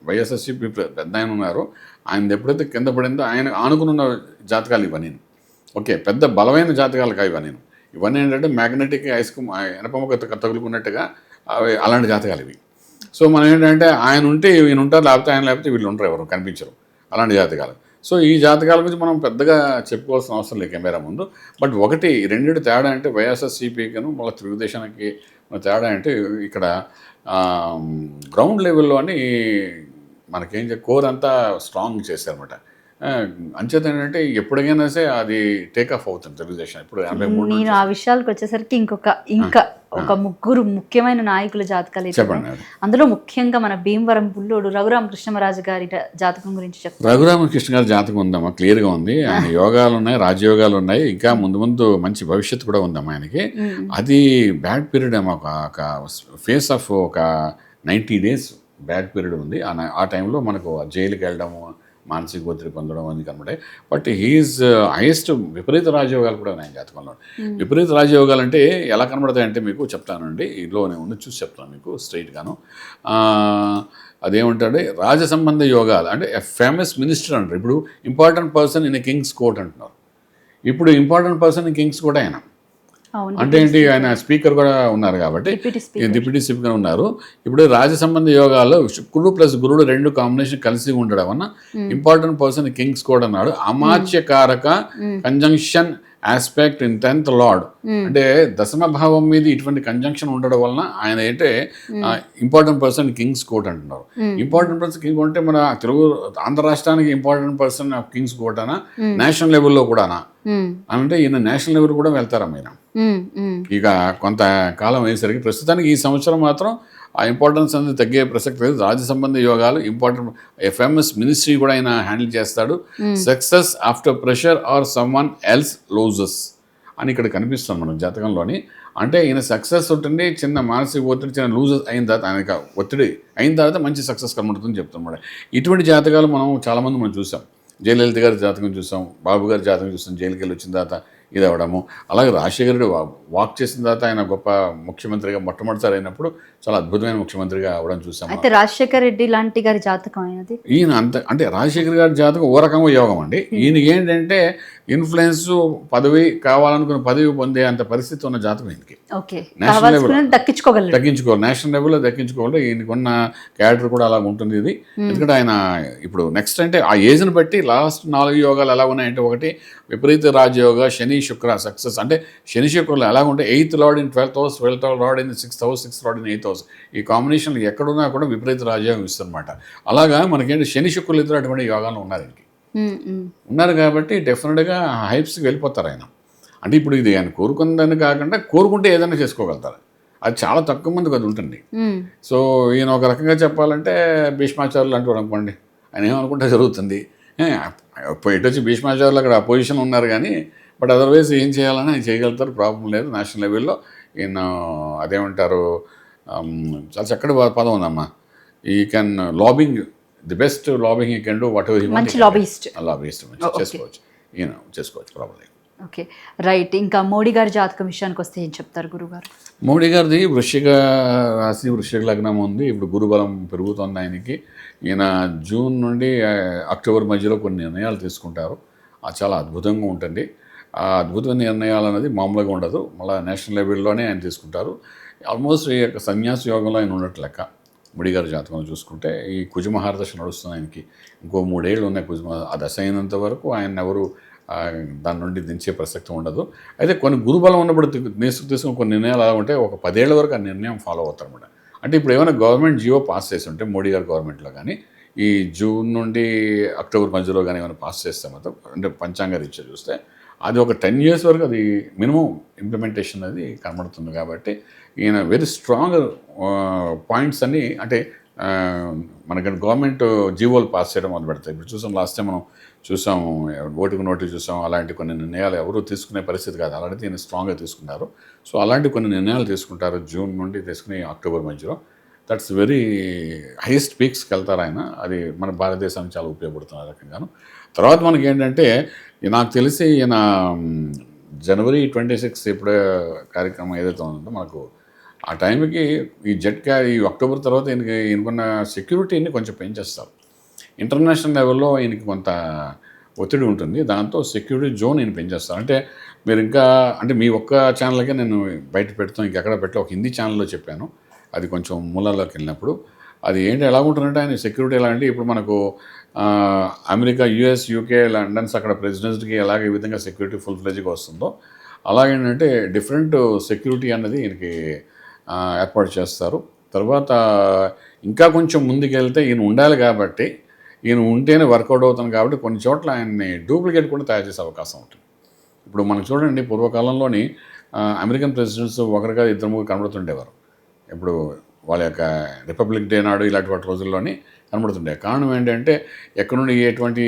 వైఎస్ఆర్సీపీ పెద్ద ఆయన ఉన్నారో, ఆయన ఎప్పుడైతే కింద పడిందో ఆయన ఆనుకున్న జాతకాలు ఇవన్నీ. ఓకే, పెద్ద బలమైన జాతకాలు కావు ఇవన్నీ ఏంటంటే మ్యాగ్నెటిక్ ఇనప మొక్క తగులుకున్నట్టుగా అవి అలాంటి జాతకాలు ఇవి. సో మనం ఏంటంటే ఆయన ఉంటే ఈయన ఉంటారు, లేకపోతే ఆయన లేకపోతే వీళ్ళు ఉంటారు, ఎవరు కనిపించరు అలాంటి జాతకాలు. సో ఈ జాతకాల గురించి మనం పెద్దగా చెప్పుకోవాల్సిన అవసరం లేదు కెమెరా ముందు. బట్ ఒకటి రెండింటి తేడా అంటే వైఎస్ఆర్సీపీకిను మళ్ళీ తెలుగుదేశానికి తేడా అంటే ఇక్కడ గ్రౌండ్ లెవెల్లో అని మనకేం కోర్ అంతా స్ట్రాంగ్ చేశారనమాట. అంచేత ఏంటంటే ఎప్పటికైనా సరే అది టేక్ ఆఫ్ అవుతుంది తెలుగుదేశం. ఇప్పుడు 83 నేను ఆ విషయాలకు వచ్చేసరికి ఇంకా ఒక ముగ్గురు ముఖ్యమైన నాయకుల జాతకాలు అయితే చెప్పండి. అందులో ముఖ్యంగా మన భీమవరం బుల్లోడు రఘురామకృష్ణరాజు గారి జాతకం గురించి చెప్తారు. రఘురామకృష్ణ గారి జాతకం ఉందమ్మా, క్లియర్గా ఉంది. ఆయన యోగాలు ఉన్నాయి, రాజయోగాలు ఉన్నాయి, ఇంకా ముందు ముందు మంచి భవిష్యత్తు కూడా ఉందమ్మా ఆయనకి. అది బ్యాడ్ పీరియడ్ అమ్మా, ఒక ఫేస్ ఆఫ్ ఒక 90 days బ్యాడ్ పీరియడ్ ఉంది. ఆ టైంలో మనకు జైలుకి వెళ్ళడము, మానసిక ఒత్తిడి పొందడం అని కనబడే. బట్ హీఈస్ హైయెస్ట్ విపరీత రాజయోగాలు కూడా ఉన్నాయి జాతకంలో. విపరీత రాజయోగాలు అంటే ఎలా కనబడతాయంటే మీకు చెప్తానండి, ఇందులోనే ఉంది, చూసి చెప్తాను మీకు స్ట్రైట్గాను. అదేమంటాడు, రాజ సంబంధ యోగాలు అంటే ఫేమస్ మినిస్టర్ అంటారు. ఇప్పుడు important person in Kings court అంటున్నారు. ఇప్పుడు important person in Kings court ఆయన అంటే ఏంటి, ఆయన స్పీకర్ కూడా ఉన్నారు కాబట్టి డిప్యూటీ స్పీకర్ ఉన్నారు. ఇప్పుడు రాజ సంబంధ యోగాల్లో శుక్రుడు ప్లస్ గురుడు రెండు కాంబినేషన్ కలిసి ఉండడం వల్ల ఇంపార్టెంట్ పర్సన్ కింగ్స్ కోడ్ అన్నాడు. అమాత్యకారక conjunction aspect in 10th lord అంటే దశమ భావం మీద ఇటువంటి కంజంక్షన్ ఉండడం వలన ఆయన ఏంటంటే ఇంపార్టెంట్ పర్సన్ కింగ్స్ కోర్ట్ అంటున్నారు. ఇంపార్టెంట్ పర్సన్ కింగ్ అంటే మన తెలుగు ఆంధ్ర రాష్ట్రానికి ఇంపార్టెంట్ పర్సన్ కింగ్స్ కోర్ట్ అనా, నేషనల్ లెవెల్లో కూడానా అంటే ఈయన నేషనల్ లెవెల్ కూడా వెళ్తారమ్మ ఈయన. ఇక కొంతకాలం అయ్యేసరికి ప్రస్తుతానికి ఈ సంవత్సరం మాత్రం ఆ ఇంపార్టెన్స్ అనేది తగ్గే ప్రసక్తి లేదు. రాజ్య సంబంధ యోగాలు ఇంపార్టెంట్ ఎఫ్ఎంఎస్ మినిస్ట్రీ కూడా ఆయన హ్యాండిల్ చేస్తాడు. Success after pressure or someone else loses అని ఇక్కడ కనిపిస్తుంది మన జాతకంలోని. అంటే ఈయన సక్సెస్ ఉంటుంది, చిన్న మానసిక ఒత్తిడి, చిన్న లూజెస్ అయిన తర్వాత ఆయనకు ఒత్తిడి అయిన తర్వాత మంచి సక్సెస్ కనబడుతుందని చెప్తాం. ఇటువంటి జాతకాలు మనం చూసాం. జయలలిత గారి జాతకం చూసాం, బాబు గారి జాతకం చూసాం, జైలుకి వెళ్ళి వచ్చిన తర్వాత ఇది అవ్వడము. అలాగే రాజశేఖరుడు వాక్ చేసిన తర్వాత ఆయన గొప్ప ముఖ్యమంత్రిగా మొట్టమొదటిసారి అయినప్పుడు చాలా అద్భుతమైన ముఖ్యమంత్రిగా అవ్వడం చూసాం. అయితే రాజశేఖర రెడ్డి లాంటి గారి జాతకం అయినది ఈయన అంటే రాజశేఖర్ గారి జాతకం ఓ రకంగా యోగం అండి. ఈయనకి ఏంటంటే ఇన్ఫ్లుయెన్స్, పదవి కావాలనుకున్న పదవి పొందే అంత పరిస్థితి ఉన్న జాతకం ఈయనకి. నేషనల్ లెవెల్ దక్కించుకోవాలి, నేషనల్ లెవెల్లో దక్కించుకోవాలి. ఈయనకున్న క్యారెక్టర్ కూడా అలా ఉంటుంది ఇది. ఎందుకంటే ఆయన ఇప్పుడు నెక్స్ట్ అంటే ఆ ఏజ్ని బట్టి లాస్ట్ 4 యోగాలు ఎలా ఉన్నాయంటే, ఒకటి విపరీత రాజయోగ, శని శుక్ర సక్సెస్ అంటే శని శుక్రులు ఎలా ఉంటే 8th lord in 12th house, 12th lord in 6th house, 6th lord in 8th house. ఈ కాంబినేషన్లు ఎక్కడున్నా కూడా విపరీత రాజయోగం ఇస్తుందన్నమాట. అలాగా మనకేంటి శని శుక్రులు ఇద్దరు అటువంటి యోగాలు ఉన్నారు కాబట్టి డెఫినెట్గా హైప్స్కి వెళ్ళిపోతారు ఆయన. అంటే ఇప్పుడు ఇది ఆయన కోరుకుందని కాకుండా కోరుకుంటే ఏదైనా చేసుకోగలుగుతారు. అది చాలా తక్కువ మందికి అది ఉంటుంది. సో ఈయన ఒక రకంగా చెప్పాలంటే భీష్మాచార్యులు అంటూ అనుకోండి, ఆయన ఏమనుకుంటే జరుగుతుంది. ఎటు వచ్చి భీష్మాచార్యులు అక్కడ పొజిషన్ ఉన్నారు కానీ, బట్ అదర్వైజ్ ఏం చేయాలని ఆయన చేయగలుగుతారు, ప్రాబ్లం లేదు. నేషనల్ లెవెల్లో ఈయన అదేమంటారు, చాలా చక్కటి పదం ఉందమ్మా, ఈ can lobbying, the best lobbying you can do what ever మంచి లాబిస్ట్ చేసుకోవచ్చు, ఈయన చేసుకోవచ్చు ప్రాబ్లం. Okay, right. ఇంకా మోడీ గారి జాతకం విషయానికి వస్తే ఏం చెప్తారు గురుగారు? మోడీ గారిది వృశ్చిక రాశి, వృశ్చిక లగ్నం ఉంది. ఇప్పుడు గురుబలం పెరుగుతుంది ఆయనకి. ఈయన జూన్ నుండి అక్టోబర్ మధ్యలో కొన్ని నిర్ణయాలు తీసుకుంటారు. అది చాలా అద్భుతంగా ఉంటుంది. ఆ అద్భుతమైన నిర్ణయాలు అనేది మామూలుగా ఉండదు, మళ్ళీ నేషనల్ లెవెల్లోనే ఆయన తీసుకుంటారు. ఆల్మోస్ట్ ఈ యొక్క సన్యాస యోగంలో ఆయన ఉన్నట్టు లెక్క. మోడీ గారి జాతకంలో చూసుకుంటే ఈ కుజమహారదశ నడుస్తుంది ఆయనకి. ఇంకో 3 ఏళ్ళు ఉన్నాయి ఆ దశ అయినంత వరకు ఆయన ఎవరు దాని నుండి దించే ప్రసక్తి ఉండదు. అయితే కొన్ని గురుబలం ఉన్నప్పుడు తీసుకుని కొన్ని నిర్ణయాలు అలా ఉంటే ఒక 10 ఏళ్ల వరకు ఆ నిర్ణయం ఫాలో అవుతారు అన్నమాట. అంటే ఇప్పుడు ఏమైనా గవర్నమెంట్ జియో పాస్ చేసి ఉంటే మోడీ గారి గవర్నమెంట్లో కానీ ఈ జూన్ నుండి అక్టోబర్ మధ్యలో కానీ ఏమైనా పాస్ చేస్తే మాత్రం, అంటే పంచాంగ రీత్యా చూస్తే అది ఒక 10 years వరకు అది మినిమం ఇంప్లిమెంటేషన్ అది కనబడుతుంది. కాబట్టి ఈయన వెరీ స్ట్రాంగ్ పాయింట్స్ అన్నీ, అంటే మనకి గవర్నమెంట్ జీవోలు పాస్ చేయడం మొదలు పెడతాయి. ఇప్పుడు చూసాం, లాస్ట్ టైం మనం చూసాము, ఓటుకు నోటు చూసాం. అలాంటి కొన్ని నిర్ణయాలు ఎవరు తీసుకునే పరిస్థితి కాదు, అలాంటిది ఈయన స్ట్రాంగ్గా తీసుకున్నారు. సో అలాంటి కొన్ని నిర్ణయాలు తీసుకుంటారు జూన్ నుండి తీసుకుని అక్టోబర్ మధ్యలో. దట్స్ వెరీ హైయెస్ట్ పీక్స్కి వెళ్తారు ఆయన. అది మన భారతదేశానికి చాలా ఉపయోగపడుతున్న రకంగాను. తర్వాత మనకి ఏంటంటే, నాకు తెలిసి ఈయన జనవరి 26 ఇప్పుడు కార్యక్రమం ఏదైతే ఉందో మనకు ఆ టైంకి ఈ ఈ అక్టోబర్ తర్వాత ఈయనకున్న సెక్యూరిటీని కొంచెం పెంచేస్తారు. ఇంటర్నేషనల్ లెవెల్లో ఈయనకి కొంత ఒత్తిడి ఉంటుంది, దాంతో సెక్యూరిటీ జోన్ ఈయన పెంచేస్తారు. అంటే మీరు ఇంకా అంటే మీ ఒక్క ఛానల్కే నేను బయట పెడతాను, ఇంకెక్కడ పెట్టలే, ఒక హిందీ ఛానల్లో చెప్పాను. అది కొంచెం మూలాల్లోకి వెళ్ళినప్పుడు అది ఏంటి ఎలా ఉంటుందంటే ఆయన సెక్యూరిటీ ఎలా అంటే ఇప్పుడు మనకు అమెరికా, యుఎస్, యూకే, లండన్స్ అక్కడ ప్రెసిడెంట్స్కి ఎలాగ ఈ విధంగా సెక్యూరిటీ ఫుల్ ఫ్లెజ్గా వస్తుందో అలాగేంటంటే డిఫరెంట్ సెక్యూరిటీ అన్నది ఈయనకి ఏర్పాటు చేస్తారు. తర్వాత ఇంకా కొంచెం ముందుకెళ్తే ఈయన ఉండాలి కాబట్టి, ఈయన ఉంటేనే వర్కౌట్ అవుతుంది కాబట్టి కొన్ని చోట్ల ఆయన్ని డూప్లికేట్ కూడా తయారు చేసే అవకాశం ఉంటుంది. ఇప్పుడు మనం చూడండి, పూర్వకాలంలోని అమెరికన్ ప్రెసిడెంట్స్ ఒకరిగా ఇద్దరు ముగ్గురు కనబడుతుండేవారు. ఇప్పుడు వాళ్ళ యొక్క రిపబ్లిక్ డే నాడు ఇలాంటి వాటి రోజుల్లోని కనబడుతుండే. కారణం ఏంటంటే ఎక్కడి నుండి ఎటువంటి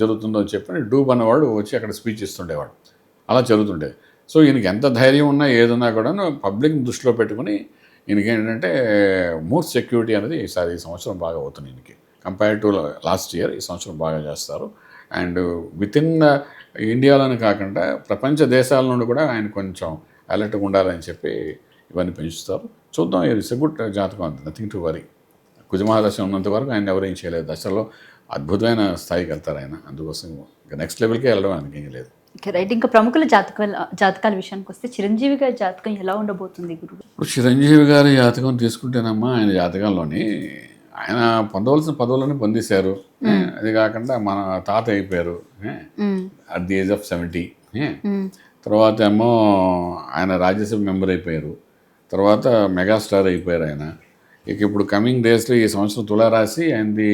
జరుగుతుందో అని చెప్పి డూబ్ అన్నవాడు వచ్చి అక్కడ స్పీచ్ ఇస్తుండేవాడు. అలా జరుగుతుండేది. సో ఈయనకి ఎంత ధైర్యం ఉన్నా ఏదున్నా కూడా పబ్లిక్ని దృష్టిలో పెట్టుకుని ఈయనకి ఏంటంటే మోర్ సెక్యూరిటీ అనేది ఈ సంవత్సరం బాగా అవుతుంది ఈయనకి కంపేర్ టు లాస్ట్ ఇయర్. ఈ సంవత్సరం బాగా చేస్తారు. అండ్ విత్ ఇన్ ఇండియాలోనే కాకుండా ప్రపంచ దేశాల నుండి కూడా ఆయన కొంచెం అలర్ట్గా ఉండాలని చెప్పి ఇవన్నీ పెంచుతారు. చూద్దాం. ఇట్స్ ఎ గుడ్ జాతకం అంత, నథింగ్ టు వరీ. కుజమహాదశ ఉన్నంత వరకు ఆయన ఎవరేం చేయలేదు. దశలో అద్భుతమైన స్థాయికి వెళ్తారు ఆయన. అందుకోసం ఇంకా నెక్స్ట్ లెవెల్కే వెళ్ళడం ఆయనకి ఏం లేదు. రైట్. ఇంకా ప్రముఖుల జాతకాల విషయానికి వస్తే చిరంజీవి గారి జాతకం ఎలా ఉండబోతుంది గురువు? ఇప్పుడు చిరంజీవి గారి జాతకం తీసుకుంటేనమ్మా, ఆయన జాతకంలోని ఆయన పొందవలసిన పదవులను పొందేశారు. అది కాకుండా మన తాత అయిపోయారు అట్ ది ఏజ్ ఆఫ్ 70. తర్వాత ఏమో ఆయన రాజ్యసభ మెంబర్ అయిపోయారు. తర్వాత మెగాస్టార్ అయిపోయారు ఆయన. ఇక ఇప్పుడు కమింగ్ డేస్లో ఈ సంవత్సరం తులారాశి, ఆయనది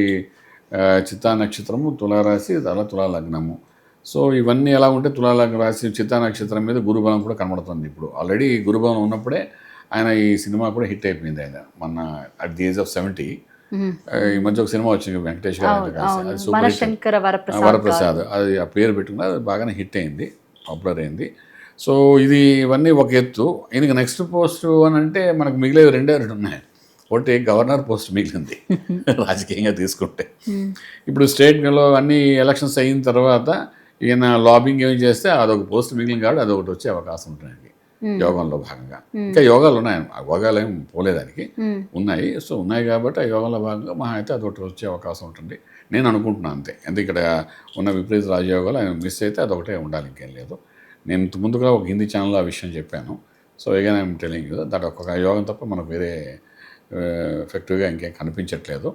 చిత్తా నక్షత్రము, తులారాశి, అలా తులా లగ్నము. సో ఇవన్నీ ఎలా ఉంటే తులాలగ్న రాశి చిత్తా నక్షత్రం మీద గురుబలం కూడా కనబడుతుంది. ఇప్పుడు ఆల్రెడీ గురుబలం ఉన్నప్పుడే ఆయన ఈ సినిమా కూడా హిట్ అయిపోయింది. ఆయన మొన్న అట్ ది ఏజ్ ఆఫ్ 70 ఈ మధ్య ఒక సినిమా వచ్చింది వెంకటేష్ గారు వరప్రసాద్. అది ఆ పేరు పెట్టుకుని అది బాగానే హిట్ అయింది, పాపులర్ అయింది. సో ఇవన్నీ ఒక ఎత్తు. ఈయనకి నెక్స్ట్ పోస్ట్ అని అంటే మనకు మిగిలేదు రెండు ఉన్నాయి. ఒకటి గవర్నర్ పోస్ట్ మిగిలింది రాజకీయంగా తీసుకుంటే. ఇప్పుడు స్టేట్లో అన్ని ఎలక్షన్స్ అయిన తర్వాత ఈయన లాబింగ్ ఏమి చేస్తే అదొక పోస్ట్ మిగిలిన కాబట్టి అదొకటి వచ్చే అవకాశం ఉంటుంది యోగంలో భాగంగా. ఇంకా యోగాలు ఉన్నాయి, యోగాలు ఏం పోలేదానికి ఉన్నాయి. సో ఉన్నాయి కాబట్టి ఆ యోగంలో భాగంగా మహా అయితే అదొకటి వచ్చే అవకాశం ఉంటుంది నేను అనుకుంటున్నాను అంతే. ఎందుకంటే ఇక్కడ ఉన్న విపరీత రాజయోగాలు ఆయన మిస్ అయితే అదొకటే ఉండాలి, ఇంకేం లేదు. నేను ముందుగా ఒక హిందీ ఛానల్లో ఆ విషయం చెప్పాను. So again I'm telling you that ఒక్కొక్క యోగం తప్ప మనకు వేరే ఎఫెక్టివ్గా ఇంకేం కనిపించట్లేదు.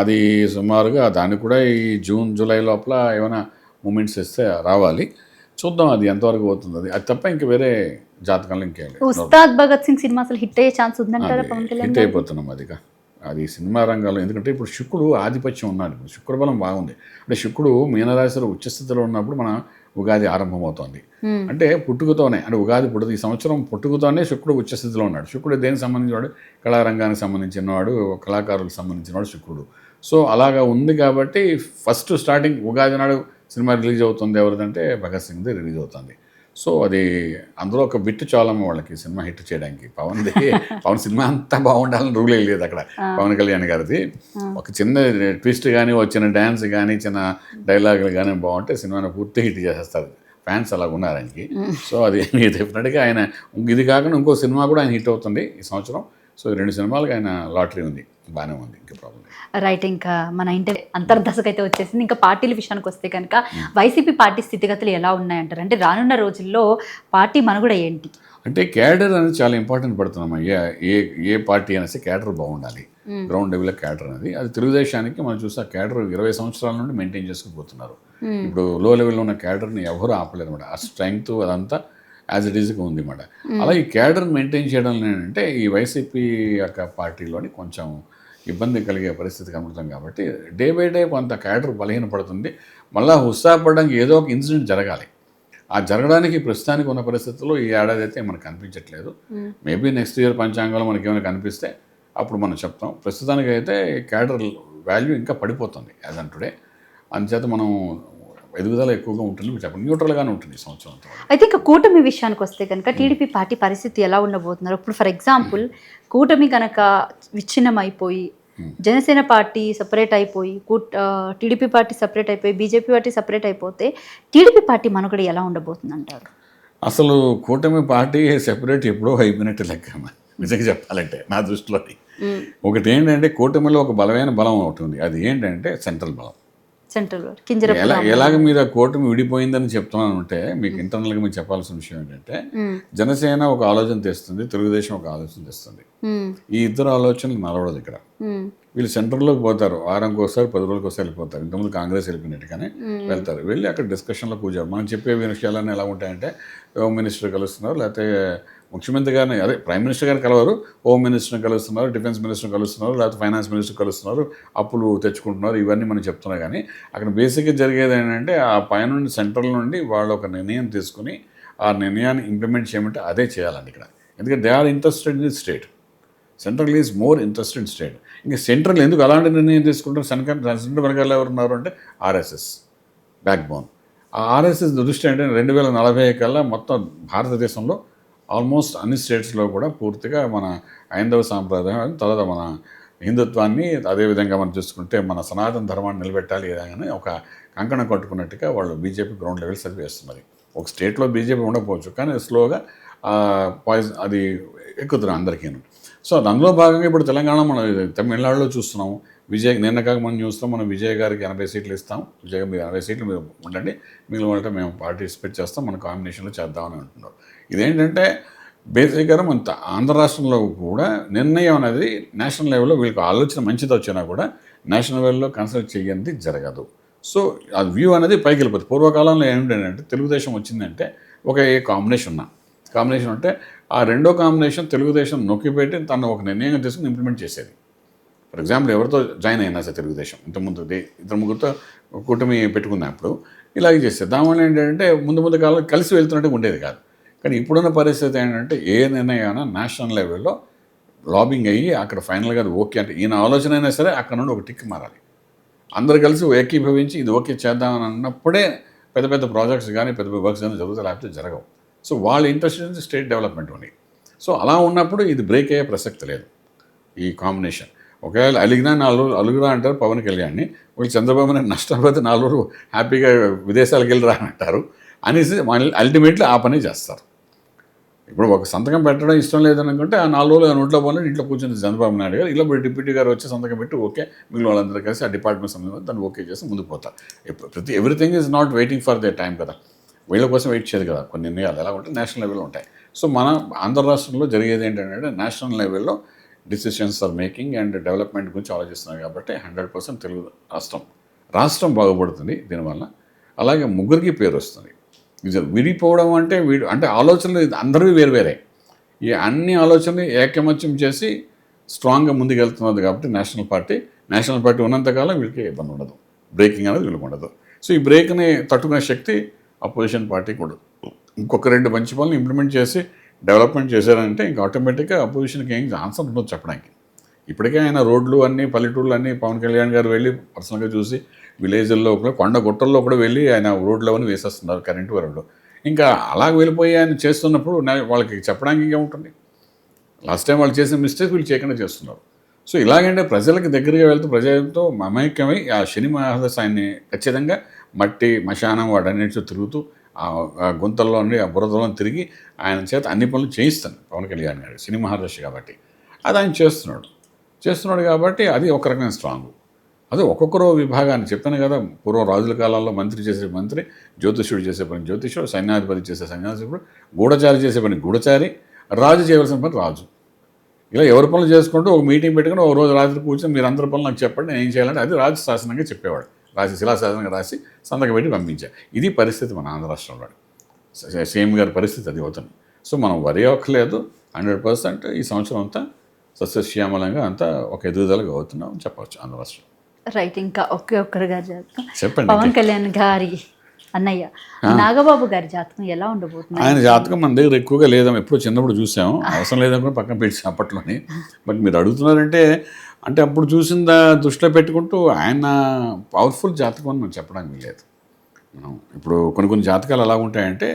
అది సుమారుగా దాన్ని కూడా ఈ జూన్ జూలై లోపల ఏమైనా మూమెంట్స్ ఇస్తే రావాలి. చూద్దాం అది ఎంతవరకు అవుతుంది. అది తప్ప ఇంక వేరే జాతకంలో ఇంకేం లేదు. ఉస్తాద్ భగత్ సింగ్ సినిమా అసలు హిట్ అయ్యే ఛాన్స్ ఉందంటారా? హిట్ అయిపోతున్నాం అది సినిమా రంగంలో. ఎందుకంటే ఇప్పుడు శుక్రుడు ఆధిపత్యం ఉన్నాడు. ఇప్పుడు శుక్ర బలం బాగుంది. అంటే శుక్రుడు మీనరాశిలో ఉచ్చస్థితిలో ఉన్నప్పుడు మన ఉగాది ఆరంభమవుతోంది. అంటే పుట్టుకతోనే, అంటే ఉగాది పుట్టుక ఈ సంవత్సరం పుట్టుకతోనే శుక్రుడు ఉచ్చస్థితిలో ఉన్నాడు. శుక్రుడు దేనికి సంబంధించినవాడు? కళారంగానికి సంబంధించినవాడు, కళాకారులకు సంబంధించినవాడు శుక్రుడు. సో అలాగా ఉంది కాబట్టి ఫస్ట్ స్టార్టింగ్ ఉగాది నాడు సినిమా రిలీజ్ అవుతుంది. ఎవరిదంటే భగత్ సింగ్ది రిలీజ్ అవుతుంది. సో అది అందులో ఒక బిట్టు చాలమ్మ వాళ్ళకి సినిమా హిట్ చేయడానికి. పవన్ సినిమా అంతా బాగుండాలని రూలే లేదు అక్కడ. పవన్ కళ్యాణ్ గారిది ఒక చిన్న ట్విస్ట్ కానీ, ఒక చిన్న డ్యాన్స్ కానీ, చిన్న డైలాగులు కానీ బాగుంటే సినిమాని పూర్తి హిట్ చేసేస్తారు. ఫ్యాన్స్ అలాగ ఉన్నారు ఆయనకి. సో అది డెఫినెట్గా ఆయన ఇది కాకుండా ఇంకో సినిమా కూడా ఆయన హిట్ అవుతుంది ఈ సంవత్సరం. సో ఈ 2 సినిమాలకు ఆయన లాటరీ ఉంది, బాగానే ఉంది, ఇంకా ప్రాబ్లం రైట్. ఇంకా మన అంతర్దశకు అయితే వచ్చేసింది. ఇంకా పార్టీల విషయానికి వస్తే కనుక వైసీపీ పార్టీ స్థితిగతులు ఎలా ఉన్నాయంటారు? అంటే రానున్న రోజుల్లో పార్టీ మనుగడ ఏంటి? అంటే క్యాడర్ అనేది చాలా ఇంపార్టెంట్ పడుతున్నాం. ఏ పార్టీ అనేసి క్యాడర్ బాగుండాలి, గ్రౌండ్ లెవెల్ క్యాడర్ అనేది. అది తెలుగుదేశానికి మనం చూస్తే క్యాడర్ 20 సంవత్సరాల నుండి మెయింటైన్ చేసుకుపోతున్నారు. ఇప్పుడు లో లెవెల్లో ఉన్న క్యాడర్ని ఎవరు ఆపలేరు అనమాట. ఆ స్ట్రెంగ్త్ అదంతా యాజ్ ఇట్ ఈజ్గా ఉంది అన్నమాట. అలా ఈ క్యాడర్ మెయింటైన్ చేయడం ఏంటంటే ఈ వైసీపీ యొక్క పార్టీలోని కొంచెం ఇబ్బంది కలిగే పరిస్థితి కనబడుతుంది. కాబట్టి డే బై డే కొంత క్యాడర్ బలహీనపడుతుంది. మళ్ళీ ఉత్సాహపడడానికి ఏదో ఒక ఇన్సిడెంట్ జరగాలి. ఆ జరగడానికి ప్రస్తుతానికి ఉన్న పరిస్థితుల్లో ఈ ఏడాది అయితే మనకు కనిపించట్లేదు. మేబీ నెక్స్ట్ ఇయర్ పంచాంగంలో మనకి ఏమైనా కనిపిస్తే అప్పుడు మనం చెప్తాం. ప్రస్తుతానికి అయితే క్యాడర్ వాల్యూ ఇంకా పడిపోతుంది యాజ్ ఆన్ టుడే. అందుచేత మనం ఎదుగుదల ఎక్కువగా ఉంటుంది చెప్పండి, న్యూట్రల్గానే ఉంటుంది ఈ సంవత్సరం. అయితే ఇంకా కూటమి విషయానికి వస్తే కనుక టీడీపీ పార్టీ పరిస్థితి ఎలా ఉండబోతున్నారు? ఇప్పుడు ఫర్ ఎగ్జాంపుల్ కూటమి కనుక విచ్ఛిన్నం అయిపోయి జనసేన పార్టీ సపరేట్ అయిపోయి, టీడీపీ పార్టీ సపరేట్ అయిపోయి, బీజేపీ పార్టీ సపరేట్ అయిపోతే టీడీపీ పార్టీ మనుగడ ఎలా ఉండబోతుంది అంటారు? అసలు కూటమి పార్టీ సెపరేట్ ఎప్పుడో అయిపోయినట్టు లెక్క నిజంగా చెప్పాలంటే నా దృష్టిలోని. ఒకటి ఏంటంటే కూటమిలో ఒక బలమైన బలం ఒకటి ఉంది. అది ఏంటంటే సెంట్రల్ బలం. సెంట్రల్ కింజరపు ఎలాగ మీరు ఆ కూటమి విడిపోయిందని చెప్తున్నాను అంటే మీకు ఇంటర్నల్గా మీకు చెప్పాల్సిన విషయం ఏంటంటే జనసేన ఒక ఆలోచన తెస్తుంది, తెలుగుదేశం ఒక ఆలోచన తెస్తుంది. ఈ ఇద్దరు ఆలోచనలు నలవడదు ఇక్కడ. వీళ్ళు సెంటర్లోకి పోతారు, వారానికి ఒకసారి 10 రోజులకు ఒకసారి వెళ్ళిపోతారు. ఇంతకుముందు కాంగ్రెస్ వెళ్ళిపోయినట్టుగానే వెళ్తారు. వెళ్ళి అక్కడ డిస్కషన్లో కూర్చోరు. మనం చెప్పే విషయాలన్నీ ఎలా ఉంటాయంటే హోమ్ మినిస్టర్ కలుస్తున్నారు, లేకపోతే ముఖ్యమంత్రి గారిని అదే ప్రైమ్ మినిస్టర్ గారిని కలవరు, హోమ్ మినిస్టర్ని కలుస్తున్నారు, డిఫెన్స్ మినిస్టర్ని కలుస్తున్నారు, లేకపోతే ఫైనాన్స్ మినిస్టర్ కలుస్తున్నారు, అప్పులు తెచ్చుకుంటున్నారు, ఇవన్నీ మనం చెప్తున్నా. కానీ అక్కడ బేసిక్గా జరిగేది ఏంటంటే ఆ పైన సెంట్రల్ నుండి వాళ్ళు ఒక నిర్ణయం తీసుకుని ఆ నిర్ణయాన్ని ఇంప్లిమెంట్ చేయమంటే అదే చేయాలండి ఇక్కడ. ఎందుకంటే they are interested in the state. Central is more interested state. ఇంకా సెంట్రల్ ఎందుకు అలాంటి నిర్ణయం తీసుకుంటారు? సెంట్రల్ వెనకాల ఎవరు ఉన్నారు అంటే ఆర్ఎస్ఎస్ బ్యాక్ బోన్. ఆ ఆర్ఎస్ఎస్ దృష్టి అంటే 2040 కల్లా మొత్తం భారతదేశంలో ఆల్మోస్ట్ అన్ని స్టేట్స్లో కూడా పూర్తిగా మన హైందవ సాంప్రదాయం, తర్వాత మన హిందుత్వాన్ని, అదేవిధంగా మనం చూసుకుంటే మన సనాతన ధర్మాన్ని నిలబెట్టాలి అని ఒక కంకణం కట్టుకున్నట్టుగా వాళ్ళు బీజేపీ గ్రౌండ్ లెవెల్ చదివేస్తున్నది. ఒక స్టేట్లో బీజేపీ ఉండకపోవచ్చు, కానీ స్లోగా పాయిజన్ అది ఎక్కుతున్నారు అందరికీ. సో అందులో భాగంగా ఇప్పుడు తెలంగాణ మనం తమిళనాడులో చూస్తున్నాము. నిన్న కాక మనం చూస్తాం, మనం విజయ్ గారికి 80 సీట్లు ఇస్తాం, విజయ్ మీరు 80 సీట్లు మీరు ఉండండి, మిగిలిన వాళ్ళతో మేము పార్టిసిపేట్ చేస్తాం, మన కాంబినేషన్లో చేద్దామని అంటున్నారు. ఇదేంటంటే బేసిక్గా మన ఆంధ్ర రాష్ట్రంలో కూడా నిర్ణయం అనేది నేషనల్ లెవెల్లో వీళ్ళకి ఆలోచన మంచిది వచ్చినా కూడా నేషనల్ లెవెల్లో కన్సల్ట్ చేయండి జరగదు. సో ఆ వ్యూ అనేది పైకి వెళ్ళిపోతుంది. పూర్వకాలంలో ఏమిటంటే తెలుగుదేశం వచ్చిందంటే ఒక కాంబినేషన్ అంటే ఆ రెండో కాంబినేషన్ తెలుగుదేశం నొక్కిపెట్టి తను ఒక నిర్ణయం తీసుకుని ఇంప్లిమెంట్ చేసేది. ఫర్ ఎగ్జాంపుల్ ఎవరితో జాయిన్ అయినా సార్ తెలుగుదేశం ఇంతకుముందు 2-3 కూటమి పెట్టుకున్నప్పుడు ఇలాగే చేసేది. దానివల్ల ఏంటంటే ముందు కాలం కలిసి వెళ్తున్నట్టు ఉండేది కాదు. కానీ ఇప్పుడున్న పరిస్థితి ఏంటంటే ఏ నిర్ణయాన నేషనల్ లెవెల్లో లాబింగ్ అయ్యి అక్కడ ఫైనల్గా అది ఓకే అంటే ఈయన ఆలోచన అయినా సరే అక్కడ నుండి ఒక టిక్ మారాలి. అందరు కలిసి ఏకీభవించి ఇది ఓకే చేద్దామని అన్నప్పుడే పెద్ద ప్రాజెక్ట్స్ కానీ పెద్ద వర్క్స్ కానీ జరుగుతాయి, లేకపోతే జరగవు. సో వాళ్ళ ఇంట్రెస్ట్ ఇన్ స్టేట్ డెవలప్మెంట్ ఉంది. సో అలా ఉన్నప్పుడు ఇది బ్రేక్ అయ్యే ప్రసక్తి లేదు ఈ కాంబినేషన్. ఒకవేళ అలుగురా అంటారు పవన్ కళ్యాణ్ని, వీళ్ళు చంద్రబాబు నాయుడు నష్టం పోతే 4 రోజులు హ్యాపీగా విదేశాలకు వెళ్ళిరా అని అంటారు అనేసి అల్టిమేట్లీ ఆ పని చేస్తారు. ఇప్పుడు ఒక సంతకం పెట్టడం ఇష్టం లేదనుకుంటే ఆ 4 రోజులు నోట్లో పోయినట్టు ఇంట్లో కూర్చొని చంద్రబాబు నాయుడు గారు ఇలా డిప్యూటీ గారు వచ్చి సంతకం పెట్టి ఓకే మిగిలిన వాళ్ళందరూ కలిసి ఆ డిపార్ట్మెంట్ సంబంధించి దాన్ని ఓకే చేసి ముందుకు పోతారు. Everything is not waiting for they time కదా, వీళ్ళ కోసం వెయిట్ చేయదు కదా. కొన్ని నిర్ణయాలు ఎలా ఉంటాయి నేషనల్ లెవెల్లో ఉంటాయి. సో మన ఆంధ్ర రాష్ట్రంలో జరిగేది ఏంటంటే నేషనల్ లెవెల్లో decisions are making and development గురించి ఆలోచిస్తున్నారు కాబట్టి 100% తెలుగు రాష్ట్రం బాగుపడుతుంది దీనివల్ల. అలాగే ముగ్గురికి పేరు వస్తుంది. విడిపోవడం అంటే అంటే ఆలోచనలు అందరివి వేరే. ఈ అన్ని ఆలోచనలు ఏకమత్యం చేసి స్ట్రాంగ్గా ముందుకెళ్తున్నది కాబట్టి నేషనల్ పార్టీ ఉన్నంతకాలం వీళ్ళకి ఇబ్బంది ఉండదు, బ్రేకింగ్ అనేది వీళ్ళకి ఉండదు. సో ఈ బ్రేక్ని తట్టుకునే శక్తి అపోజిషన్ పార్టీకి ఉండదు. ఇంకొక 2 మంచి పనులు ఇంప్లిమెంట్ చేసి డెవలప్మెంట్ చేశారంటే ఇంకా ఆటోమేటిక్గా అపోజిషన్కి ఏం ఆన్సర్ ఉండదు చెప్పడానికి. ఇప్పటికే ఆయన రోడ్లు అన్నీ పల్లెటూళ్ళు అన్నీ పవన్ కళ్యాణ్ గారు వెళ్ళి పర్సనల్గా చూసి విలేజ్ల్లో కూడా కొండ గుట్టల్లో కూడా వెళ్ళి ఆయన రోడ్లు అవన్నీ వేసేస్తున్నారు కరెంటు వరలు. ఇంకా అలా వెళ్ళిపోయి ఆయన చేస్తున్నప్పుడు వాళ్ళకి చెప్పడానికి ఇంకేముంటుంది? లాస్ట్ టైం వాళ్ళు చేసిన మిస్టేక్ వీళ్ళు చేయకుండా చేస్తున్నారు. సో ఇలాగంటే ప్రజలకు దగ్గరగా వెళ్తూ ప్రజలతో మమేకమై ఆ శని మహాదశ ఆయన్ని ఖచ్చితంగా మట్టి మశానం వాడన్నిటితో తిరుగుతూ ఆ గుంతల్లో ఆ బురదలో తిరిగి ఆయన చేత అన్ని పనులు చేయిస్తాను పవన్ కళ్యాణ్ గారు సినీ మహాదశ కాబట్టి అది ఆయన చేస్తున్నాడు కాబట్టి అది ఒక రకమైన స్ట్రాంగ్. అదే ఒక్కొక్కరో విభాగాన్ని చెప్పాను కదా, పూర్వం రాజుల కాలాల్లో మంత్రి చేసే మంత్రి, జ్యోతిష్యుడు చేసే పని జ్యోతిష్యుడు, సైన్యాధిపతి చేసే సైన్యాధిపతుడు, గూఢచారి చేసే పని గూఢచారి, రాజు చేయవలసిన పని రాజు. ఇలా ఎవరి పనులు చేసుకుంటూ ఒక మీటింగ్ పెట్టుకుని ఒక రోజు రాత్రి కూర్చొని మీరు అందరి పనులు నాకు చెప్పండి నేను ఏం చేయాలంటే అది రాజు శాసనంగా చెప్పేవాడు. శిలాశాసనంగా రాసి సంతకం పెట్టి పంపించారు. ఇది పరిస్థితి మన ఆంధ్ర రాష్ట్రంలో. సీఎం గారి పరిస్థితి అది అవుతుంది. సో మనం వరి అవ్వలేదు, 100% ఈ సంవత్సరం అంతా సస్యశ్యామలంగా అంతా ఒక ఎదుగుదలగా అవుతున్నాం చెప్పవచ్చు ఆంధ్ర రాష్ట్రం. రైట్. ఇంకా ఒక్కరు గారి జాతకం చెప్పండి. పవన్ కళ్యాణ్ గారి అన్నయ్య నాగబాబు గారి జాతకం ఎలా ఉండబోతుంది? ఆయన జాతకం మన దగ్గర ఎక్కువగా లేదాం, ఎప్పుడో చిన్నప్పుడు చూసాము, అవసరం లేదనుకుని పక్కన పెట్టాం అప్పట్లోని. బట్ మీరు అడుగుతున్నారంటే అంటే అప్పుడు చూసిందా దృష్టిలో పెట్టుకుంటూ ఆయన పవర్ఫుల్ జాతకం అని మనం చెప్పడానికి లేదు. ఇప్పుడు కొన్ని జాతకాలు ఎలా ఉంటాయంటే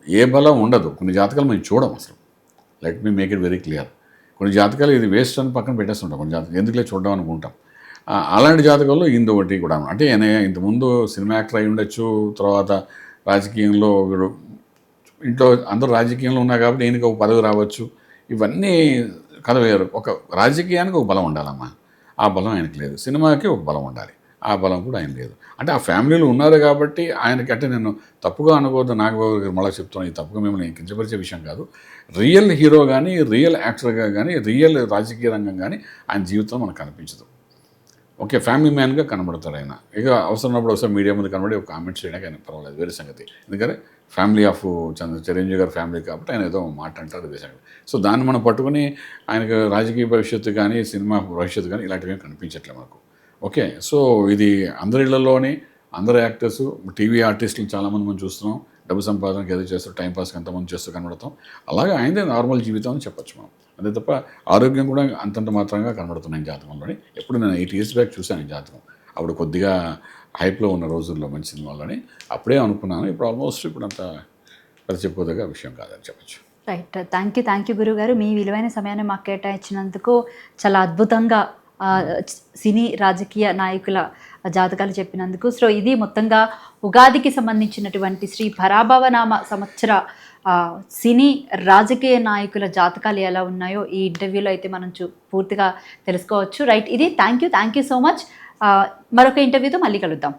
ఏ బలం ఉండదు. కొన్ని జాతకాలు మేము చూడం అసలు. Let me make it very clear. కొన్ని జాతకాలు ఇది వేస్ట్ అని పక్కన పెట్టేస్తుంటాం. కొన్ని జాతకాలు ఎందుకులే చూడడం అనుకుంటాం. అలాంటి జాతకాల్లో ఇందు ఒకటి కూడా అంటే ఇంతకుముందు సినిమా యాక్టర్ అయి ఉండొచ్చు, తర్వాత రాజకీయంలో ఇంట్లో అందరూ రాజకీయంలో ఉన్నా కాబట్టి ఈయనకి ఒక పదవి రావచ్చు. ఇవన్నీ కథ వేరు. ఒక రాజకీయానికి ఒక బలం ఉండాలమ్మా, ఆ బలం ఆయనకి లేదు. సినిమాకి ఒక బలం ఉండాలి, ఆ బలం కూడా ఆయన లేదు. అంటే ఆ ఫ్యామిలీలో ఉన్నారు కాబట్టి ఆయనకి, అంటే నేను తప్పుగా అనుకోవద్దు, నాగబాబు గారు మళ్ళీ చెప్తున్నాను, ఈ తప్పుగా మిమ్మల్ని కించపరిచే విషయం కాదు. రియల్ హీరో కానీ, రియల్ యాక్టర్గా కానీ, రియల్ రాజకీయ రంగం కానీ ఆయన జీవితం మనకు కనిపించదు. ఓకే, ఫ్యామిలీ మ్యాన్గా కనబడతాడు ఆయన. ఇక అవసరం ఉన్నప్పుడు ఒకసారి మీడియా ముందు కనబడి ఒక కామెంట్స్ చేయడానికి ఆయన పర్వాలేదు, వేరే సంగతి. ఎందుకంటే ఫ్యామిలీ ఆఫ్ చిరంజీవి గారి ఫ్యామిలీ కాబట్టి ఆయన ఏదో మాట అంటారు, వేరే సంగతి. సో దాన్ని మనం పట్టుకుని ఆయనకు రాజకీయ భవిష్యత్తు కానీ, సినిమా భవిష్యత్తు కానీ ఇలాంటివి ఏం కనిపించట్లేదు మనకు. ఓకే, సో ఇది అందరి ఇళ్లలోని అందరు యాక్టర్స్, టీవీ ఆర్టిస్టులు చాలామంది మనం చూస్తున్నాం, డబ్బు సంపాదనకి ఏదో చేస్తారు, టైంపాస్కి ఎంతమంది చేస్తూ కనబడతాం. అలాగే ఆయనదే నార్మల్ జీవితం అని చెప్పొచ్చు మనం. అంతే తప్ప ఆరోగ్యం కూడా అంతంత మాత్రంగా కనబడుతున్నాయి జాతకంలోని. ఎప్పుడు నేను 8 years బ్యాక్ చూశాను ఈ జాతకం. అప్పుడు కొద్దిగా హైప్లో ఉన్న రోజుల్లో మంచి సినిమాలని అప్పుడే అనుకున్నాను. ఇప్పుడు ఆల్మోస్ట్ ఇప్పుడు అంత అది చెప్పుకోదగ్గ విషయం కాదని చెప్పచ్చు. రైట్, థ్యాంక్ యూ గురుగారు. మీ విలువైన సమయాన్ని మాకు కేటాయించినందుకు చాలా అద్భుతంగా సినీ రాజకీయ నాయకుల జాతకాలు చెప్పినందుకు. సో ఇది మొత్తంగా ఉగాదికి సంబంధించినటువంటి శ్రీ పరాభవనామ సంవత్సర సినీ రాజకీయ నాయకుల జాతకాలు ఎలా ఉన్నాయో ఈ ఇంటర్వ్యూలో అయితే మనం పూర్తిగా తెలుసుకోవచ్చు. రైట్, ఇది థ్యాంక్ యూ సో మచ్. మరొక ఇంటర్వ్యూతో మళ్ళీ కలుద్దాం.